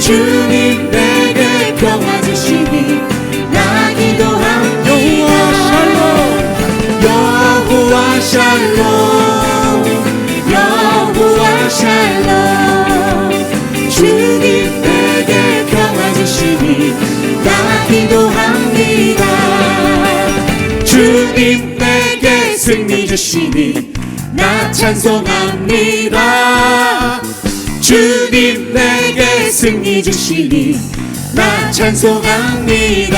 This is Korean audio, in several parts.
주님 내게 평화 주시니 나 기도합니다. 여호와 샬롬 여호와 샬롬 주님 내게 평화 주시니 나 기도합니다. 주님 내게 승리 주시니 나 찬송합니다. 주님 내게 승리 주시니 나 찬송합니다.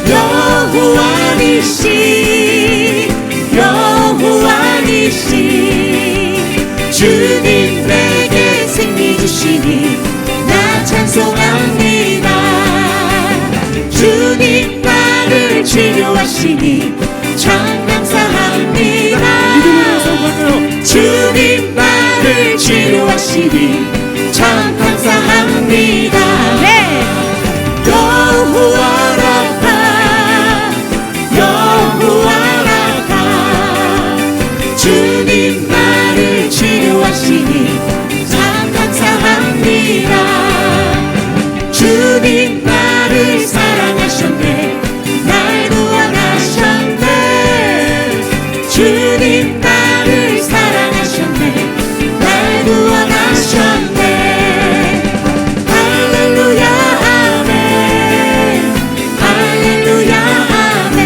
여호와 니시 여호와 니시 주님 내게 승리 주시니 나 찬송합니다. 주님 나를 치료하시니 참 감사합니다. 주님 나를 치료하시니 참 감사합니다. 네. 여호와 라파 여호와 라파 주님 나를 치료하시니 참 감사합니다. 주님 나를 사랑하셨네 날 구원하셨네 주님 나를 사랑하셨네 날 구원하셨네. 할렐루야 아멘 할렐루야 아멘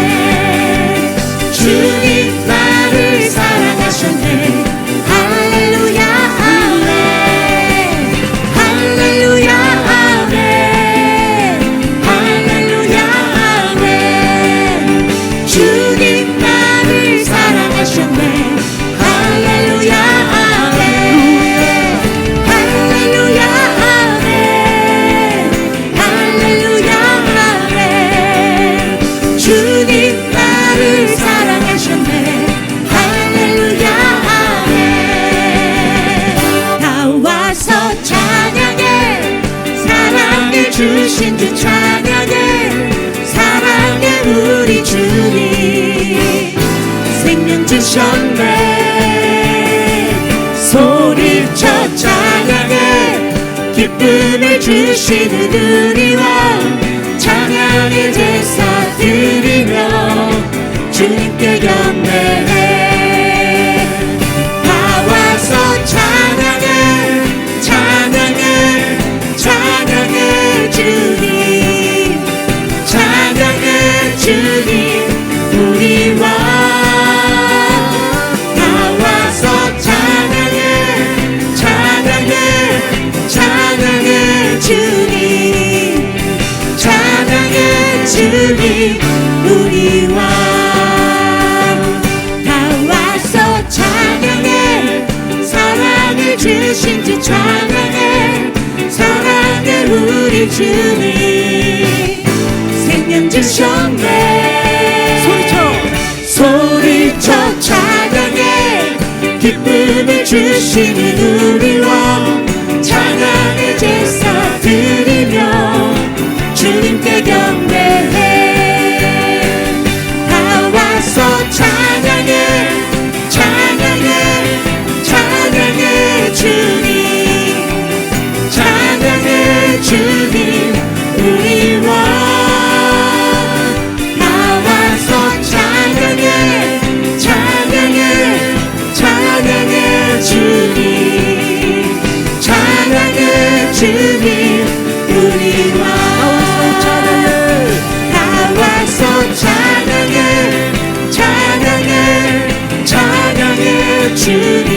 주님 나를 사랑하셨네 할렐루야 아멘 할렐루야 아멘 할렐루야 아멘 주님 나를 사랑하셨네 할렐루야 아멘 할렐루야 아멘 할렐루야 아멘 주님 나를 사랑하셨네 할렐루야 아멘. 나와서 찬양해 사랑해 주신 주 찬양해 사랑해 우리 주님 생명 주셨네 소리쳐 찬양해 기쁨을 주시는 우리 왕 찬양의 제사 드리며 주님께 경배해. 나와서 찬양해 찬양해 찬양해 주님 찬양해 주님 우리 왕 나와서 찬양해 찬양해 찬양해 주님 찬양해 주님 우리 왕 나와서 찬양해 사랑을 주신 주 찬양해 사랑해 우리 주님 생명 주셨네 소리쳐 찬양해 기쁨을 주시는 우리 왕 찬양의 제사 드리며 주님께 경배해. 나와서 찬양해 찬양해 찬양해 주님 찬양해 주님 우리 왕 나와서 찬양해 찬양해 찬양해 주님 찬양해 주님 우리 왕 나와서 찬양해 찬양해 찬양해 주님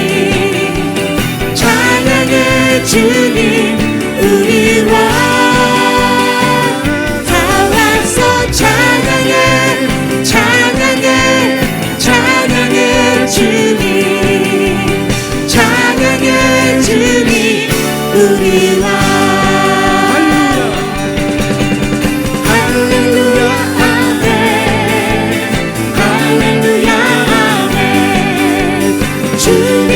찬양해 주님 우리 왕 나와서 찬양해 찬양해 찬양해 주님 찬양해 주님 우리 왕 할렐루야 아멘 할렐루야 아멘 주님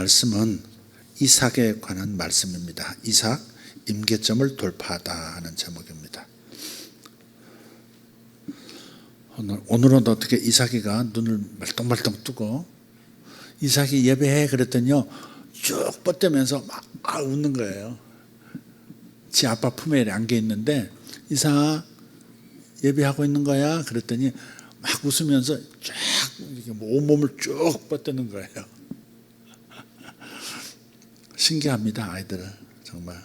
말씀은 이삭에 관한 말씀입니다. 이삭 임계점을 돌파하다 하는 제목입니다. 오늘은 어떻게 이삭이가 눈을 말똥말똥 뜨고 이삭이 예배해 그랬더니요 쭉 뻗대면서 막 웃는 거예요. 지 아빠 품에 안겨 있는데 이삭 예배하고 있는 거야 그랬더니 막 웃으면서 쫙 이렇게 온몸을 쭉 뻗대는 거예요. 신기합니다. 아이들은 정말.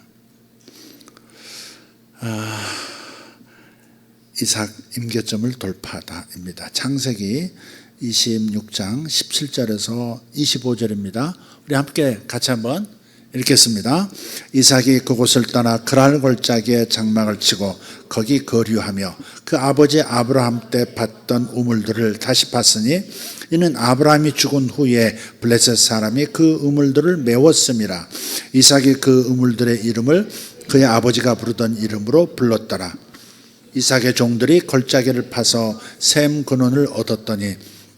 이삭 임계점을 돌파하다입니다. 창세기 26장 17절에서 25절입니다. 우리 함께 같이 한번 읽겠습니다. 이삭이 그곳을 떠나 그랄 골짜기에 장막을 치고 거기 거류하며 그 아버지 아브라함 때 팠던 우물들을 다시 팠으니 이는 아브라함이 죽은 후에 블레셋 사람이 그 우물들을 메웠음이라. 이삭이 그 우물들의 이름을 그의 아버지가 부르던 이름으로 불렀더라. 이삭의 종들이 골짜기를 파서 샘 근원을 얻었더니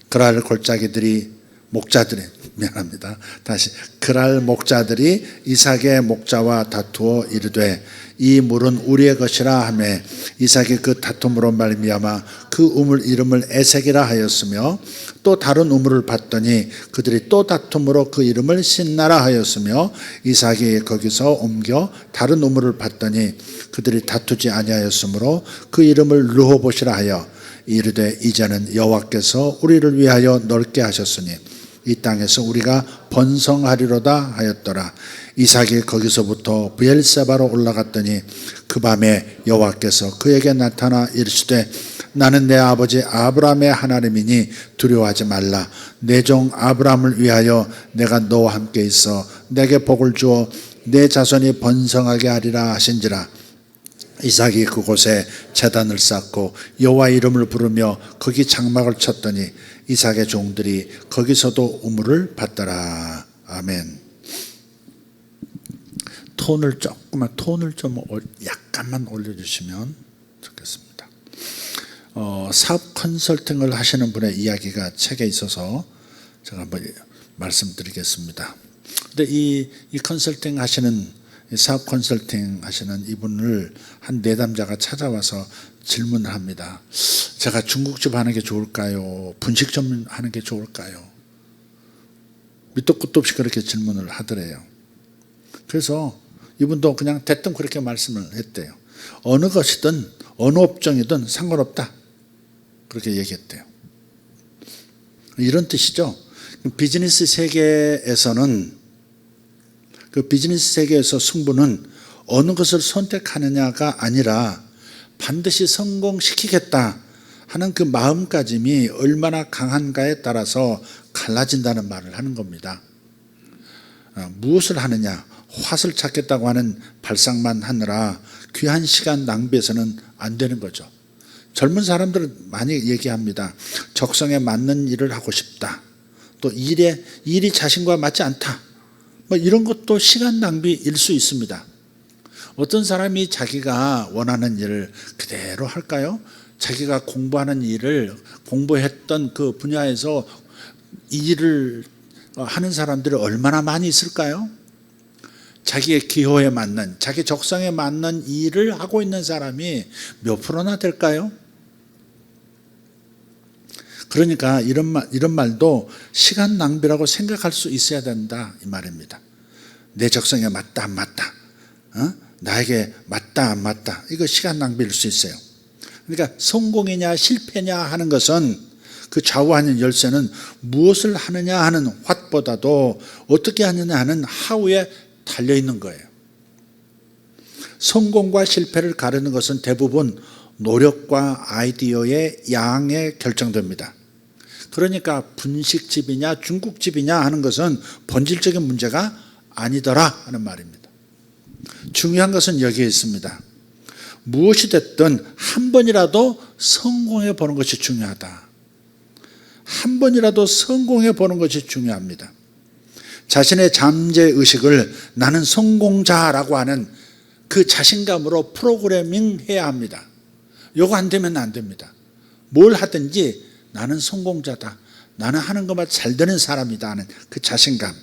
그랄 골짜기들이 그랄 목자들이 이삭의 목자와 다투어 이르되 이 물은 우리의 것이라 하매 이삭이 그 다툼으로 말미암아 그 우물 이름을 에색이라 하였으며 또 다른 우물을 봤더니 그들이 또 다툼으로 그 이름을 신나라 하였으며 이삭이 거기서 옮겨 다른 우물을 봤더니 그들이 다투지 아니하였으므로 그 이름을 르호봇이라 하여 이르되 이제는 여호와께서 우리를 위하여 넓게 하셨으니 이 땅에서 우리가 번성하리로다 하였더라. 이삭이 거기서부터 브엘세바로 올라갔더니 그 밤에 여호와께서 그에게 나타나 이르시되 나는 내 아버지 아브라함의 하나님이니 두려워하지 말라. 내 종 아브라함을 위하여 내가 너와 함께 있어 내게 복을 주어 내 자손이 번성하게 하리라 하신지라. 이삭이 그곳에 제단을 쌓고 여호와 이름을 부르며 거기 장막을 쳤더니 이삭의 종들이 거기서도 우물을 받더라. 아멘. 톤을 좀 약간만 올려주시면 좋겠습니다. 사업 컨설팅을 하시는 분의 이야기가 책에 있어서 제가 한번 말씀드리겠습니다. 근데 이 컨설팅 하시는 사업 컨설팅 하시는 이분을 한 내담자가 찾아와서 질문을 합니다. 제가 중국집 하는 게 좋을까요? 분식점 하는 게 좋을까요? 밑도 끝도 없이 그렇게 질문을 하더래요. 그래서 이분도 그냥 대뜸 그렇게 말씀을 했대요. 어느 것이든 어느 업종이든 상관없다. 그렇게 얘기했대요. 이런 뜻이죠. 비즈니스 세계에서는 그 비즈니스 세계에서 승부는 어느 것을 선택하느냐가 아니라 반드시 성공시키겠다 하는 그 마음가짐이 얼마나 강한가에 따라서 갈라진다는 말을 하는 겁니다. 무엇을 하느냐, 화 찾겠다고 하는 발상만 하느라 귀한 시간 낭비해서는 안 되는 거죠. 젊은 사람들은 많이 얘기합니다. 적성에 맞는 일을 하고 싶다. 또 일이 자신과 맞지 않다. 이런 것도 시간 낭비일 수 있습니다. 어떤 사람이 자기가 원하는 일을 그대로 할까요? 자기가 공부하는 일을 공부했던 그 분야에서 일을 하는 사람들이 얼마나 많이 있을까요? 자기의 기호에 맞는, 자기 적성에 맞는 일을 하고 있는 사람이 몇 프로나 될까요? 그러니까 이런 말도 시간 낭비라고 생각할 수 있어야 된다 이 말입니다. 내 적성에 맞다 안 맞다, 나에게 맞다 안 맞다, 이거 시간 낭비일 수 있어요. 그러니까 성공이냐 실패냐 하는 것은 그 좌우하는 열쇠는 무엇을 하느냐 하는 what보다도 어떻게 하느냐 하는 how에 달려있는 거예요. 성공과 실패를 가르는 것은 대부분 노력과 아이디어의 양에 결정됩니다. 그러니까 분식집이냐 중국집이냐 하는 것은 본질적인 문제가 아니더라 하는 말입니다. 중요한 것은 여기에 있습니다. 무엇이 됐든 한 번이라도 성공해 보는 것이 중요하다. 한 번이라도 성공해 보는 것이 중요합니다. 자신의 잠재의식을 나는 성공자라고 하는 그 자신감으로 프로그래밍 해야 합니다. 이거 안 되면 안 됩니다. 뭘 하든지 나는 성공자다, 나는 하는 것만 잘 되는 사람이다 하는 그 자신감.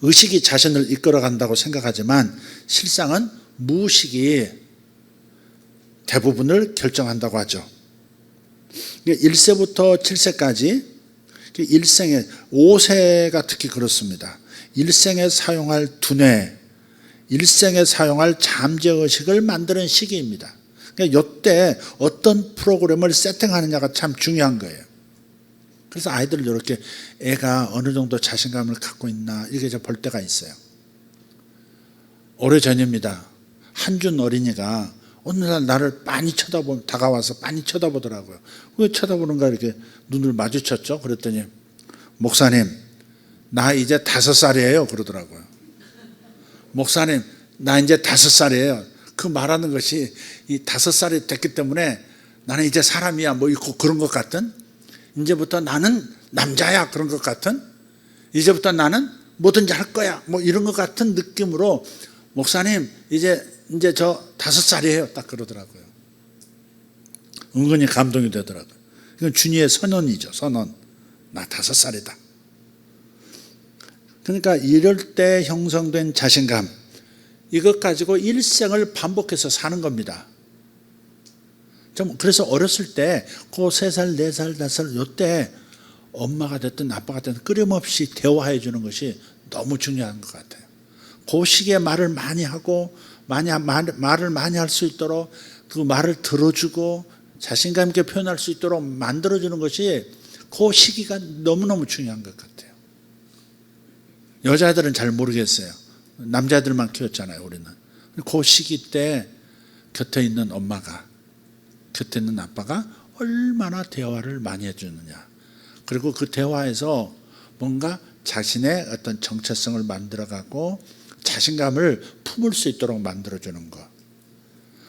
의식이 자신을 이끌어간다고 생각하지만 실상은 무의식이 대부분을 결정한다고 하죠. 1세부터 7세까지 일생에 5세가 특히 그렇습니다. 일생에 사용할 두뇌, 일생에 사용할 잠재의식을 만드는 시기입니다. 그러니까 이때 어떤 프로그램을 세팅하느냐가 참 중요한 거예요. 그래서 아이들 이렇게 애가 어느 정도 자신감을 갖고 있나 이렇게 볼 때가 있어요. 오래전입니다. 한준 어린이가 어느 날 나를 많이 다가와서 많이 쳐다보더라고요. 왜 쳐다보는가 이렇게 눈을 마주쳤죠. 그랬더니 목사님, 나 이제 5살이에요. 그러더라고요. 목사님, 나 이제 5살이에요. 그 말하는 것이 이 5살이 됐기 때문에 나는 이제 사람이야 뭐 있고 그런 것 같은, 이제부터 나는 남자야 그런 것 같은, 이제부터 나는 뭐든지 할 거야 뭐 이런 것 같은 느낌으로 목사님 이제 저 5살이에요 딱 그러더라고요. 은근히 감동이 되더라고요. 이건 준이의 선언이죠. 선언. 나 5살이다. 그러니까 이럴 때 형성된 자신감, 이것 가지고 일생을 반복해서 사는 겁니다. 그래서 어렸을 때 그 3살, 4살, 5살 이때 엄마가 됐든 아빠가 됐든 끊임없이 대화해 주는 것이 너무 중요한 것 같아요. 그 시기에 말을 많이 하고 말을 많이 할 수 있도록 그 말을 들어주고 자신감 있게 표현할 수 있도록 만들어주는 것이 그 시기가 너무너무 중요한 것 같아요. 여자애들은 잘 모르겠어요. 남자애들만 키웠잖아요, 우리는. 그 시기 때 곁에 있는 엄마가, 곁에 있는 아빠가 얼마나 대화를 많이 해주느냐. 그리고 그 대화에서 뭔가 자신의 어떤 정체성을 만들어가고 자신감을 품을 수 있도록 만들어주는 것.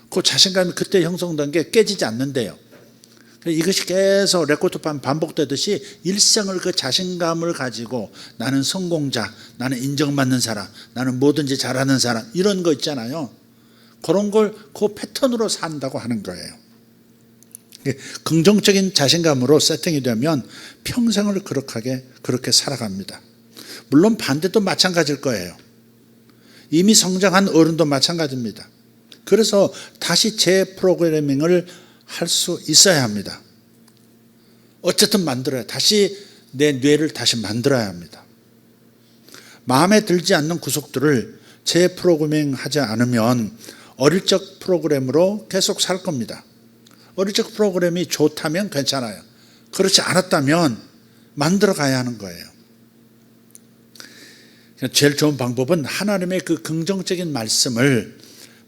그 자신감이 그때 형성된 게 깨지지 않는데요. 이것이 계속 레코드판 반복되듯이 일생을 그 자신감을 가지고 나는 성공자, 나는 인정받는 사람, 나는 뭐든지 잘하는 사람 이런 거 있잖아요. 그런 걸 그 패턴으로 산다고 하는 거예요. 긍정적인 자신감으로 세팅이 되면 평생을 그렇게 살아갑니다. 물론 반대도 마찬가지일 거예요. 이미 성장한 어른도 마찬가지입니다. 그래서 다시 재프로그래밍을 할 수 있어야 합니다. 어쨌든 만들어야, 다시 내 뇌를 다시 만들어야 합니다. 마음에 들지 않는 구석들을 재프로그래밍 하지 않으면 어릴 적 프로그램으로 계속 살 겁니다. 어릴 적 프로그램이 좋다면 괜찮아요. 그렇지 않았다면 만들어 가야 하는 거예요. 제일 좋은 방법은 하나님의 그 긍정적인 말씀을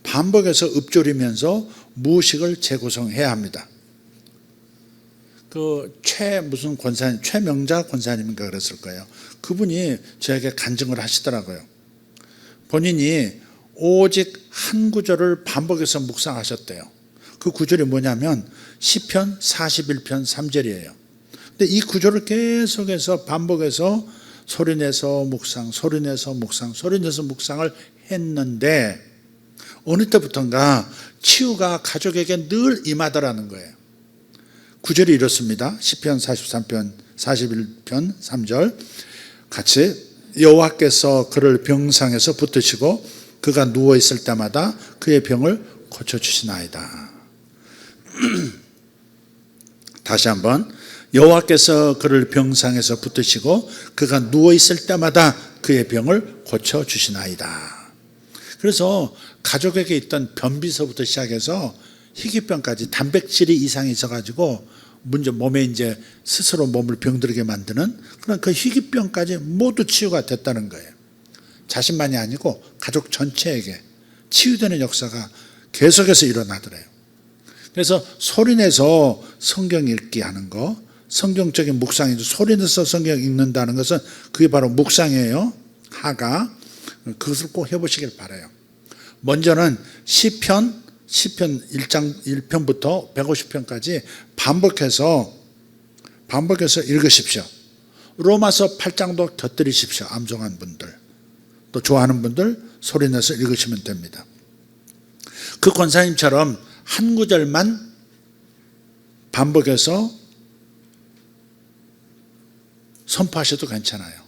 반복해서 읊조리면서 무의식을 재구성해야 합니다. 그 무슨 권사님, 최명자 권사님인가 그랬을 거예요. 그분이 저에게 간증을 하시더라고요. 본인이 오직 한 구절을 반복해서 묵상하셨대요. 그 구절이 뭐냐면 시편 41편 3절이에요. 근데 이 구절을 계속해서 반복해서 소리내서 묵상, 소리내서 묵상, 소리내서 묵상을 했는데 어느 때부턴가 치유가 가족에게 늘 임하더라는 거예요. 구절이 이렇습니다. 시편 43편 41편 3절 같이 여호와께서 그를 병상에서 붙드시고 그가 누워있을 때마다 그의 병을 고쳐주시나이다. 다시 한번 여호와께서 그를 병상에서 붙드시고 그가 누워있을 때마다 그의 병을 고쳐주시나이다. 그래서 가족에게 있던 변비서부터 시작해서 희귀병까지 단백질이 이상이 있어가지고 몸에 이제 스스로 몸을 병들게 만드는 그런 그 희귀병까지 모두 치유가 됐다는 거예요. 자신만이 아니고 가족 전체에게 치유되는 역사가 계속해서 일어나더래요. 그래서 소리내서 성경 읽기 하는 거, 성경적인 묵상이죠. 소리내서 성경 읽는다는 것은 그게 바로 묵상이에요. 하가. 그것을 꼭 해보시길 바라요. 먼저는 시편 1장 1편부터 150편까지 반복해서 읽으십시오. 로마서 8장도 곁들이십시오. 암송한 분들, 또 좋아하는 분들 소리내서 읽으시면 됩니다. 그 권사님처럼 한 구절만 반복해서 선포하셔도 괜찮아요.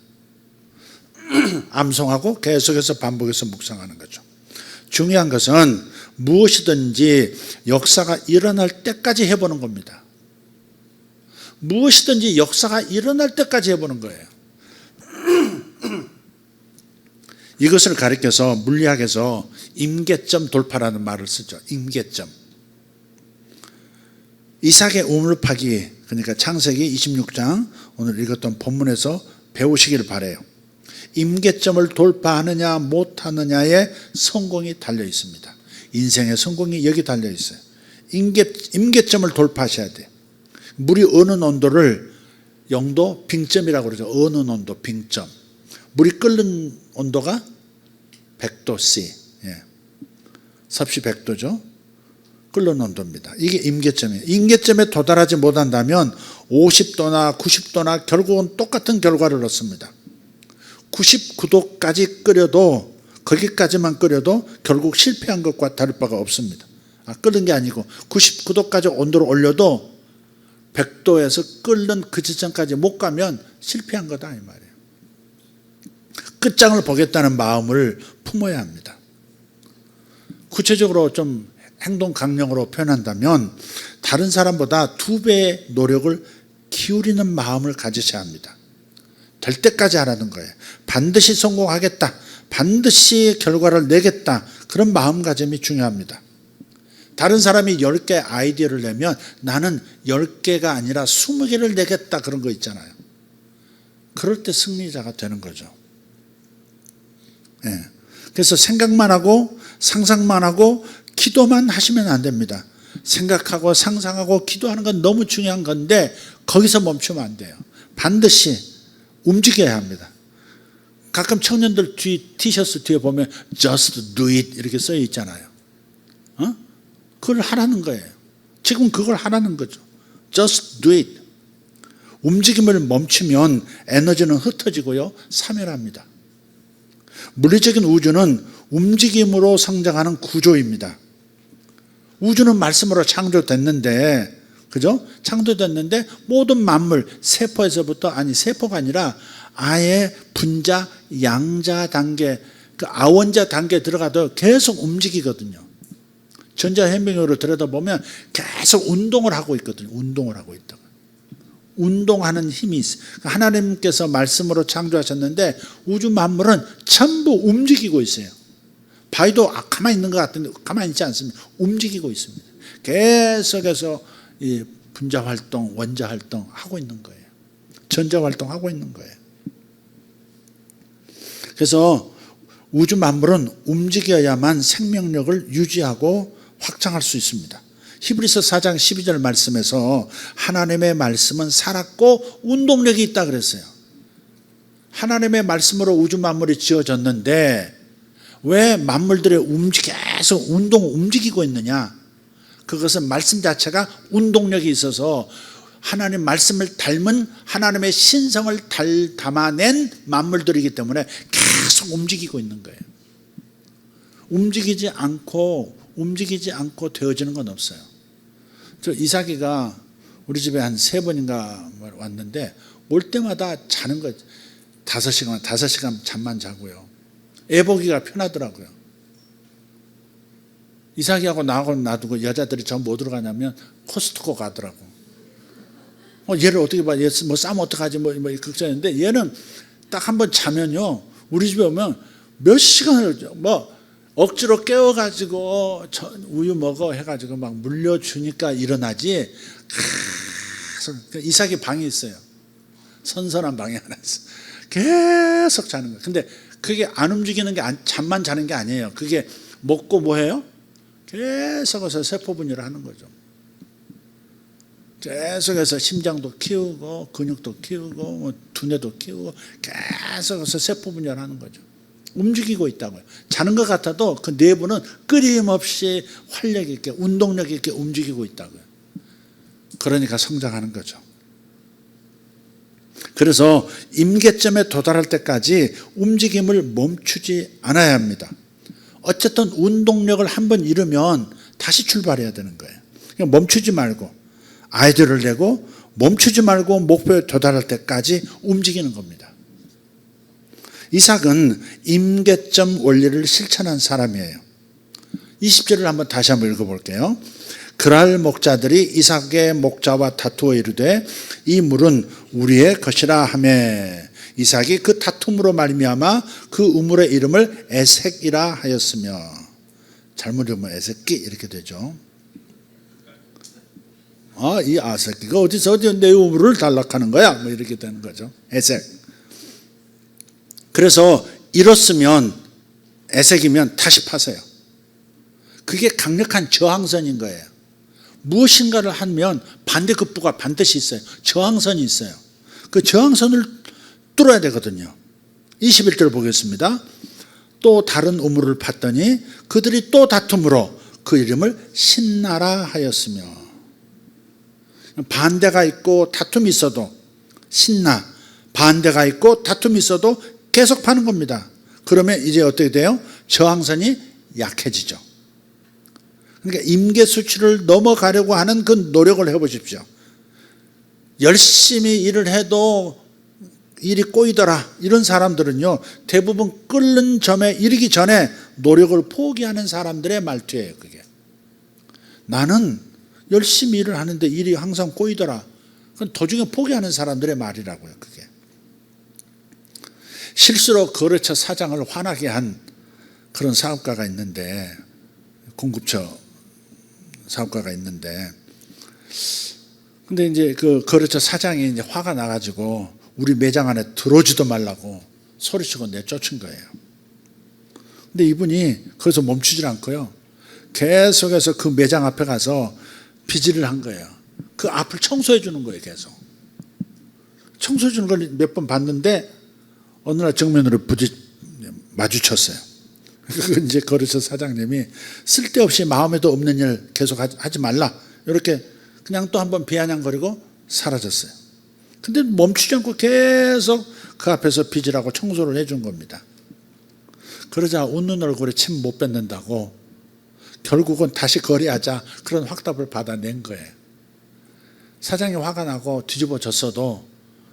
암송하고 계속해서 반복해서 묵상하는 거죠. 중요한 것은 무엇이든지 역사가 일어날 때까지 해보는 겁니다. 무엇이든지 역사가 일어날 때까지 해보는 거예요. 이것을 가리켜서 물리학에서 임계점 돌파라는 말을 쓰죠. 임계점. 이삭의 우물 파기, 그러니까 창세기 26장 오늘 읽었던 본문에서 배우시길 바라요. 임계점을 돌파하느냐 못하느냐에 성공이 달려 있습니다. 인생의 성공이 여기 달려 있어요. 임계점을 돌파하셔야 돼요. 물이 어느 온도를 0도 빙점이라고 그러죠. 어느 온도 빙점. 물이 끓는 온도가 100도 C, 섭씨 100도죠. 끓는 온도입니다. 이게 임계점이에요. 임계점에 도달하지 못한다면 50도나 90도나 결국은 똑같은 결과를 얻습니다. 99도까지 끓여도, 거기까지만 끓여도 결국 실패한 것과 다를 바가 없습니다. 끓는 게 아니고 99도까지 온도를 올려도 100도에서 끓는 그 지점까지 못 가면 실패한 거다 이 말이에요. 끝장을 보겠다는 마음을 품어야 합니다. 구체적으로 좀 행동 강령으로 표현한다면 다른 사람보다 2배의 노력을 기울이는 마음을 가지셔야 합니다. 될 때까지 하라는 거예요. 반드시 성공하겠다. 반드시 결과를 내겠다. 그런 마음가짐이 중요합니다. 다른 사람이 10개 아이디어를 내면 나는 10개가 아니라 20개를 내겠다. 그런 거 있잖아요. 그럴 때 승리자가 되는 거죠. 그래서 생각만 하고 상상만 하고 기도만 하시면 안 됩니다. 생각하고 상상하고 기도하는 건 너무 중요한 건데 거기서 멈추면 안 돼요. 반드시 움직여야 합니다. 가끔 청년들 티셔츠 뒤에 보면 just do it 이렇게 써 있잖아요. 그걸 하라는 거예요. 지금 그걸 하라는 거죠. just do it. 움직임을 멈추면 에너지는 흩어지고요, 사멸합니다. 물리적인 우주는 움직임으로 성장하는 구조입니다. 우주는 말씀으로 창조됐는데, 그죠? 창조됐는데 모든 만물, 세포에서부터, 세포가 아니라 아예 분자, 양자 단계, 그 아원자 단계에 들어가도 계속 움직이거든요. 전자현미경으로 들여다보면 계속 운동을 하고 있거든요. 운동을 하고 있다가. 운동하는 힘이 있어요. 하나님께서 말씀으로 창조하셨는데 우주 만물은 전부 움직이고 있어요. 바위도 가만히 있는 것 같은데 가만히 있지 않습니다. 움직이고 있습니다. 계속해서 이 분자 활동, 원자 활동 하고 있는 거예요. 전자 활동 하고 있는 거예요. 그래서 우주 만물은 움직여야만 생명력을 유지하고 확장할 수 있습니다. 히브리서 4장 12절 말씀에서 하나님의 말씀은 살았고 운동력이 있다 그랬어요. 하나님의 말씀으로 우주 만물이 지어졌는데 왜 만물들의 계속 움직이고 있느냐? 그것은 말씀 자체가 운동력이 있어서 하나님 말씀을 닮은 하나님의 신성을 담아낸 만물들이기 때문에 계속 움직이고 있는 거예요. 움직이지 않고 되어지는 건 없어요. 저 이삭이가 우리 집에 한 3번인가 왔는데 올 때마다 자는 거 5시간 잠만 자고요. 애 보기가 편하더라고요. 이삭이하고 나하고 놔두고 여자들이 전부 뭐 들어가냐면 코스트코 가더라고. 얘를 어떻게 봐? 얘 뭐 싸면 어떡하지? 뭐 걱정했는데 얘는 딱 한번 자면요. 우리 집에 오면 몇 시간을 억지로 깨워가지고 우유 먹어 해가지고 막 물려주니까 일어나지. 이삭이 방이 있어요. 선선한 방이 하나 있어. 계속 자는 거예요. 근데 그게 안 움직이는 게 잠만 자는 게 아니에요. 그게 먹고 뭐 해요? 계속해서 세포 분열을 하는 거죠. 계속해서 심장도 키우고 근육도 키우고 두뇌도 키우고 계속해서 세포 분열을 하는 거죠. 움직이고 있다고요. 자는 것 같아도 그 내부는 끊임없이 활력 있게 운동력 있게 움직이고 있다고요. 그러니까 성장하는 거죠. 그래서 임계점에 도달할 때까지 움직임을 멈추지 않아야 합니다. 어쨌든 운동력을 한번 잃으면 다시 출발해야 되는 거예요. 그냥 멈추지 말고 아이디어를 내고 멈추지 말고 목표에 도달할 때까지 움직이는 겁니다. 이삭은 임계점 원리를 실천한 사람이에요. 20절을 다시 한번 읽어볼게요. 그랄 목자들이 이삭의 목자와 다투어 이르되 이 물은 우리의 것이라 하매 이삭이 그 다툼으로 말미암아 그 우물의 이름을 에색이라 하였으며, 잘못 읽으면 에색기 이렇게 되죠. 이 아색기가 어디서 내 우물을 단락하는 거야? 뭐 이렇게 되는 거죠. 에색. 그래서 이렇으면, 에색이면 다시 파세요. 그게 강력한 저항선인 거예요. 무엇인가를 하면 반대급부가 반드시 있어요. 저항선이 있어요. 그 저항선을 뚫어야 되거든요. 21절 보겠습니다. 또 다른 우물을 팠더니 그들이 또 다툼으로 그 이름을 신나라 하였으며, 반대가 있고 다툼이 있어도 신나, 반대가 있고 다툼이 있어도 계속 파는 겁니다. 그러면 이제 어떻게 돼요? 저항선이 약해지죠. 그러니까 임계 수치를 넘어가려고 하는 그 노력을 해보십시오. 열심히 일을 해도 일이 꼬이더라, 이런 사람들은요 대부분 끓는 점에 이르기 전에 노력을 포기하는 사람들의 말투예요. 그게 나는 열심히 일을 하는데 일이 항상 꼬이더라, 그건 도중에 포기하는 사람들의 말이라고요. 그게 실수로 거래처 사장을 화나게 한 그런 사업가가 있는데, 공급처 사업가가 있는데, 근데 이제 그 거래처 사장이 이제 화가 나가지고 우리 매장 안에 들어오지도 말라고 소리치고 내쫓은 거예요. 근데 이분이 거기서 멈추질 않고요, 계속해서 그 매장 앞에 가서 비질을 한 거예요. 그 앞을 청소해 주는 거예요. 계속 청소해 주는 걸 몇 번 봤는데 어느 날 정면으로 마주쳤어요. 그 이제 거래처 사장님이 쓸데없이 마음에도 없는 일 계속 하지 말라, 이렇게 그냥 또 한번 비아냥거리고 사라졌어요. 근데 멈추지 않고 계속 그 앞에서 빚이라고 청소를 해준 겁니다. 그러자 웃는 얼굴에 침 못 뱉는다고 결국은 다시 거래하자, 그런 확답을 받아낸 거예요. 사장이 화가 나고 뒤집어졌어도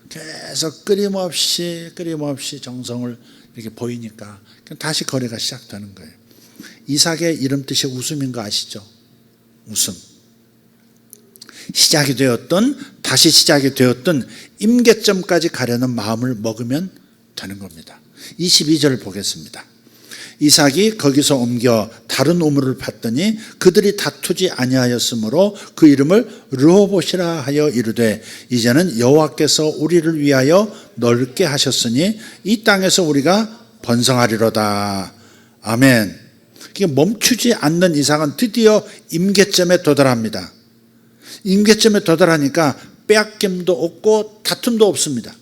계속 끊임없이 정성을 이렇게 보이니까 다시 거래가 시작되는 거예요. 이삭의 이름 뜻이 웃음인 거 아시죠? 웃음. 시작이 되었던, 다시 시작이 되었던 임계점까지 가려는 마음을 먹으면 되는 겁니다. 22절 보겠습니다. 이삭이 거기서 옮겨 다른 우물을 팠더니 그들이 다투지 아니하였으므로 그 이름을 르호봇이라 하여 이르되 이제는 여호와께서 우리를 위하여 넓게 하셨으니 이 땅에서 우리가 번성하리로다. 아멘. 멈추지 않는 이삭은 드디어 임계점에 도달합니다. 임계점에 도달하니까 빼앗김도 없고 다툼도 없습니다.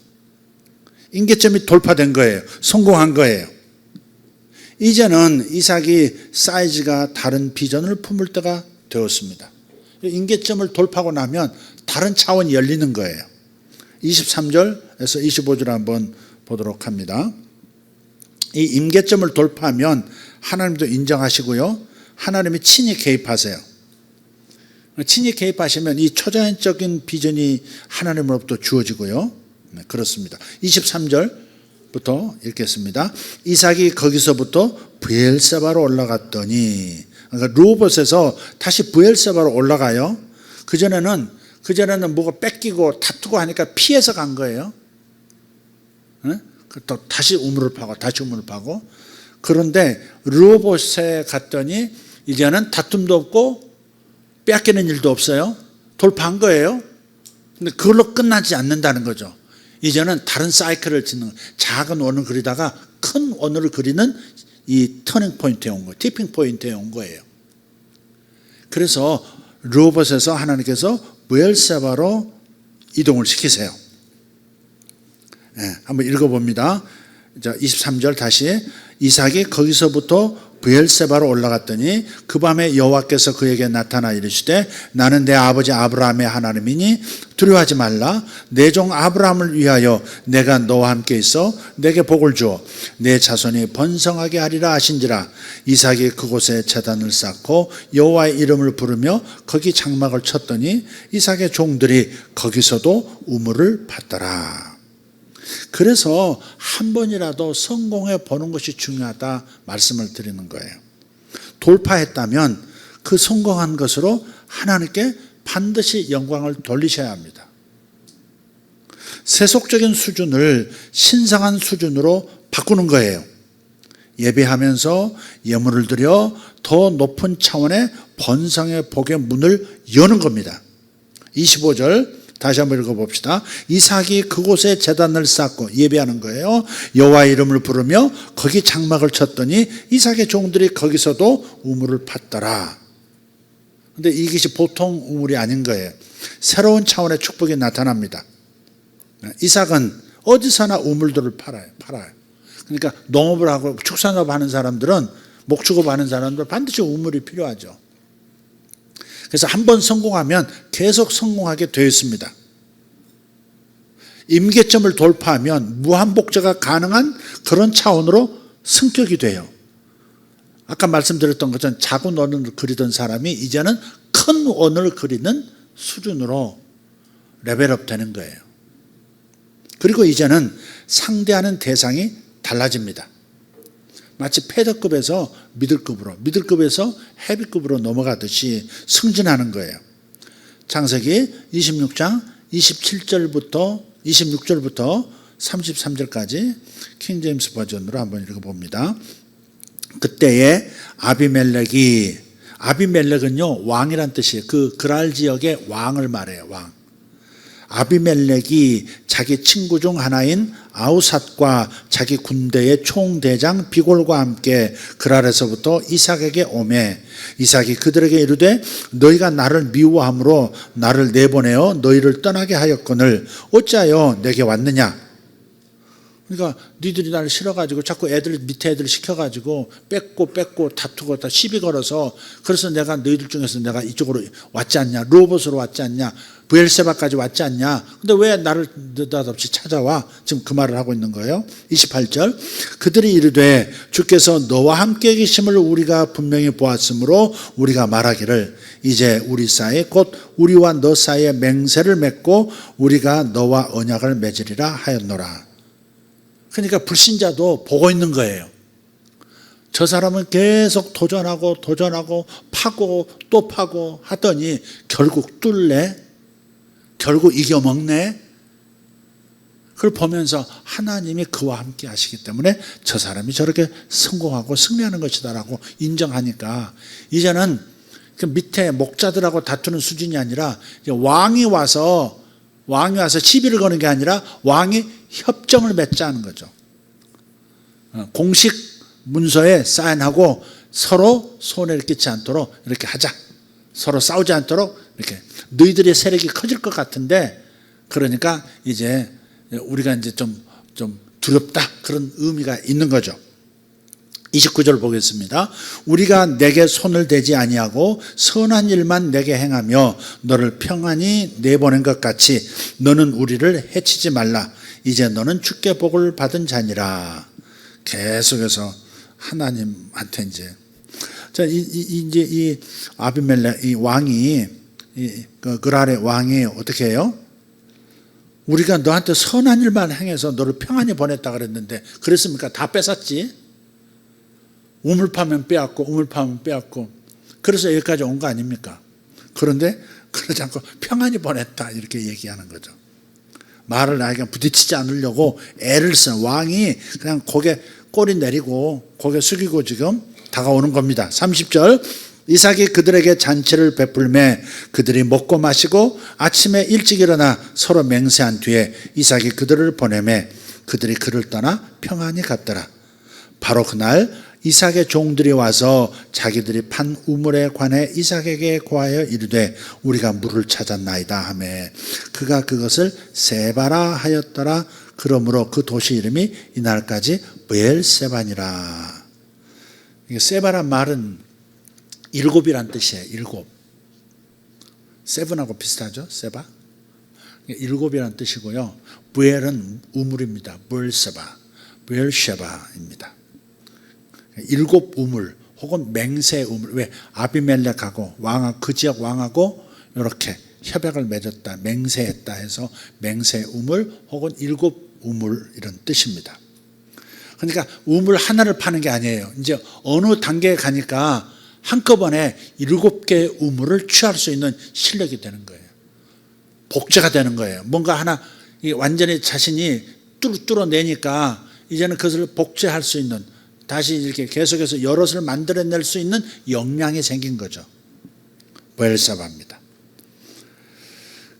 임계점이 돌파된 거예요. 성공한 거예요. 이제는 이삭이 사이즈가 다른 비전을 품을 때가 되었습니다. 임계점을 돌파하고 나면 다른 차원이 열리는 거예요. 23절에서 25절 한번 보도록 합니다. 이 임계점을 돌파하면 하나님도 인정하시고요, 하나님이 친히 개입하세요. 친히 개입하시면 이 초자연적인 비전이 하나님으로부터 주어지고요. 네, 그렇습니다. 23절부터 읽겠습니다. 이삭이 거기서부터 브엘세바로 올라갔더니, 그러니까 르호봇에서 다시 브엘세바로 올라가요. 그전에는 뭐가 뺏기고 다투고 하니까 피해서 간 거예요. 네? 또 다시 우물을 파고 다시 우물을 파고. 그런데 르호봇에 갔더니 이제는 다툼도 없고 빼앗기는 일도 없어요. 돌파한 거예요. 근데 그걸로 끝나지 않는다는 거죠. 이제는 다른 사이클을 짓는, 작은 원을 그리다가 큰 원을 그리는 이 터닝 포인트에 온 거예요. 티핑 포인트에 온 거예요. 그래서 르호봇에서 하나님께서 브엘세바로 이동을 시키세요. 네, 한번 읽어봅니다. 자, 23절 다시. 이삭이 거기서부터 브엘세바로 올라갔더니 그 밤에 여호와께서 그에게 나타나 이르시되 나는 내 아버지 아브라함의 하나님이니 두려워하지 말라. 내 종 아브라함을 위하여 내가 너와 함께 있어 내게 복을 주어 내 자손이 번성하게 하리라 하신지라. 이삭이 그곳에 제단을 쌓고 여호와의 이름을 부르며 거기 장막을 쳤더니 이삭의 종들이 거기서도 우물을 팠더라. 그래서 한 번이라도 성공해 보는 것이 중요하다 말씀을 드리는 거예요. 돌파했다면 그 성공한 것으로 하나님께 반드시 영광을 돌리셔야 합니다. 세속적인 수준을 신성한 수준으로 바꾸는 거예요. 예배하면서 예물을 드려 더 높은 차원의 번성의 복의 문을 여는 겁니다. 25절 다시 한번 읽어봅시다. 이삭이 그곳에 제단을 쌓고 예배하는 거예요. 여호와 이름을 부르며 거기 장막을 쳤더니 이삭의 종들이 거기서도 우물을 팠더라. 근데 이것이 보통 우물이 아닌 거예요. 새로운 차원의 축복이 나타납니다. 이삭은 어디서나 우물들을 팔아요. 그러니까 농업을 하고 축산업 하는 사람들은, 목축업 하는 사람들은 반드시 우물이 필요하죠. 그래서 한번 성공하면 계속 성공하게 되어 있습니다. 임계점을 돌파하면 무한복제가 가능한 그런 차원으로 승격이 돼요. 아까 말씀드렸던 것처럼 작은 원을 그리던 사람이 이제는 큰 원을 그리는 수준으로 레벨업 되는 거예요. 그리고 이제는 상대하는 대상이 달라집니다. 마치 패더급에서 미들급에서 헤비급으로 넘어가듯이 승진하는 거예요. 창세기 26장 26절부터 33절까지 킹제임스 버전으로 한번 읽어봅니다. 그때에 아비멜렉은요 왕이란 뜻이에요. 그 그랄 지역의 왕을 말해요. 왕. 아비멜렉이 자기 친구 중 하나인 아우삿과 자기 군대의 총대장 비골과 함께 그랄에서부터 이삭에게 오매 이삭이 그들에게 이르되 너희가 나를 미워함으로 나를 내보내어 너희를 떠나게 하였거늘 어찌하여 내게 왔느냐. 그러니까 니들이 나를 싫어가지고 자꾸 밑에 애들 시켜가지고 뺏고 다투고 다 시비 걸어서, 그래서 내가 너희들 중에서 내가 이쪽으로 왔지 않냐, 로봇으로 왔지 않냐, 브엘세바까지 왔지 않냐. 근데 왜 나를 느닷없이 찾아와? 지금 그 말을 하고 있는 거예요. 28절 그들이 이르되 주께서 너와 함께 계심을 우리가 분명히 보았으므로 우리가 말하기를 이제 우리 사이 곧 우리와 너 사이에 맹세를 맺고 우리가 너와 언약을 맺으리라 하였노라. 그러니까 불신자도 보고 있는 거예요. 저 사람은 계속 도전하고 파고 또 파고 하더니 결국 뚫네, 결국 이겨먹네. 그걸 보면서 하나님이 그와 함께 하시기 때문에 저 사람이 저렇게 성공하고 승리하는 것이다라고 인정하니까 이제는 그 밑에 목자들하고 다투는 수준이 아니라 왕이 와서 시비를 거는 게 아니라 왕이 협정을 맺자는 거죠. 공식 문서에 사인하고 서로 손해를 끼치지 않도록 이렇게 하자. 서로 싸우지 않도록 이렇게. 너희들의 세력이 커질 것 같은데, 그러니까 이제 우리가 이제 좀 두렵다, 그런 의미가 있는 거죠. 29절 보겠습니다. 우리가 내게 손을 대지 아니하고 선한 일만 내게 행하며 너를 평안히 내보낸 것 같이 너는 우리를 해치지 말라. 이제 너는 주께 복을 받은 자니라. 계속해서 하나님한테 이제 이 아비멜렉 이 왕이 그랄의 왕이 어떻게 해요? 우리가 너한테 선한 일만 행해서 너를 평안히 보냈다 그랬는데 그랬습니까? 다 뺏었지. 우물 파면 빼앗고 그래서 여기까지 온 거 아닙니까? 그런데 그러지 않고 평안히 보냈다 이렇게 얘기하는 거죠. 말을 나에게 부딪히지 않으려고 애를 쓴 왕이 그냥 꼬리 내리고 고개 숙이고 지금 다가오는 겁니다. 30절 이삭이 그들에게 잔치를 베풀매 그들이 먹고 마시고 아침에 일찍 일어나 서로 맹세한 뒤에 이삭이 그들을 보내매 그들이 그를 떠나 평안히 갔더라. 바로 그날 이삭의 종들이 와서 자기들이 판 우물에 관해 이삭에게 고하여 이르되 우리가 물을 찾았나이다 하매 그가 그것을 세바라 하였더라. 그러므로 그 도시 이름이 이날까지 브엘세바니라. 세바란 말은 일곱이란 뜻이에요. 일곱. 세븐하고 비슷하죠. 세바. 일곱이란 뜻이고요. 브엘은 우물입니다. 브엘세바입니다. 일곱 우물 혹은 맹세 우물. 왜? 아비멜렉하고 그 지역 왕하고 이렇게 협약을 맺었다, 맹세했다 해서 맹세 우물 혹은 일곱 우물 이런 뜻입니다. 그러니까 우물 하나를 파는 게 아니에요. 이제 어느 단계에 가니까 한꺼번에 7개의 우물을 취할 수 있는 실력이 되는 거예요. 복제가 되는 거예요. 뭔가 하나 완전히 자신이 뚫어내니까 이제는 그것을 복제할 수 있는, 다시 이렇게 계속해서 여럿을 만들어낼 수 있는 역량이 생긴 거죠. 브엘세바입니다.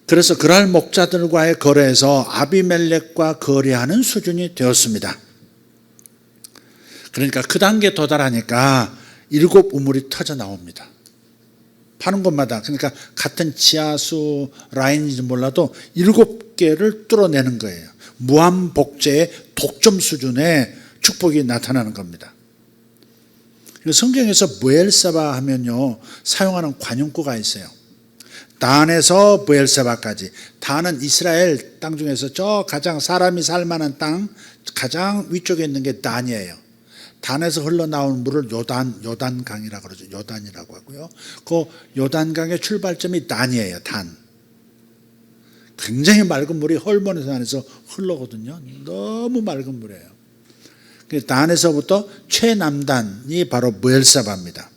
그래서 그랄 목자들과의 거래에서 아비멜렉과 거래하는 수준이 되었습니다. 그러니까 그 단계에 도달하니까 7 우물이 터져 나옵니다. 파는 곳마다. 그러니까 같은 지하수 라인인지 몰라도 7개를 뚫어내는 거예요. 무한복제의 독점 수준의 축복이 나타나는 겁니다. 성경에서 브엘세바 하면요, 사용하는 관용구가 있어요. 단에서 브엘세바까지. 단은 이스라엘 땅 중에서 저 가장 사람이 살만한 땅 가장 위쪽에 있는 게 단이에요. 단에서 흘러나온 물을 요단강이라고 그러죠. 요단이라고 하고요. 그 요단강의 출발점이 단이에요. 단. 굉장히 맑은 물이 헐몬의 산에서 흘러거든요. 너무 맑은 물이에요. 단에서부터 최남단이 바로 브엘세바입니다.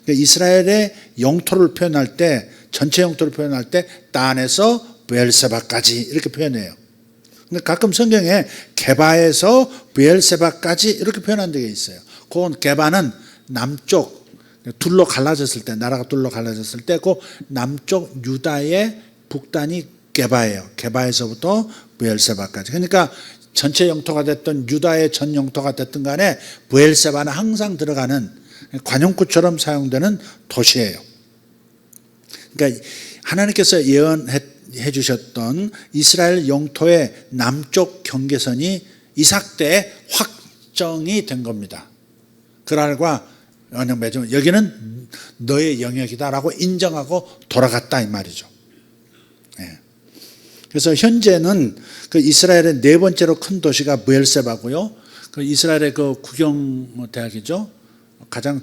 이스라엘의 영토를 표현할 때, 전체 영토를 표현할 때 단에서 브엘세바까지 이렇게 표현해요. 근데 가끔 성경에 게바에서 브엘세바까지 이렇게 표현한 적이 있어요. 그건 게바는 남쪽 둘로 갈라졌을 때, 나라가 둘로 갈라졌을 때 그 남쪽 유다의 북단이 게바예요. 게바에서부터 브엘세바까지. 그러니까 전체 영토가 됐든 유다의 전 영토가 됐든 간에 브엘세바는 항상 들어가는 관용구처럼 사용되는 도시예요. 그러니까 하나님께서 예언해 주셨던 이스라엘 영토의 남쪽 경계선이 이삭 때에 확정이 된 겁니다. 그랄과 언약 맺으면 여기는 너의 영역이다라고 인정하고 돌아갔다 이 말이죠. 네. 그래서 현재는 그 이스라엘의 4번째로 큰 도시가 브엘세바고요. 그 이스라엘의 그 국영 대학이죠. 가장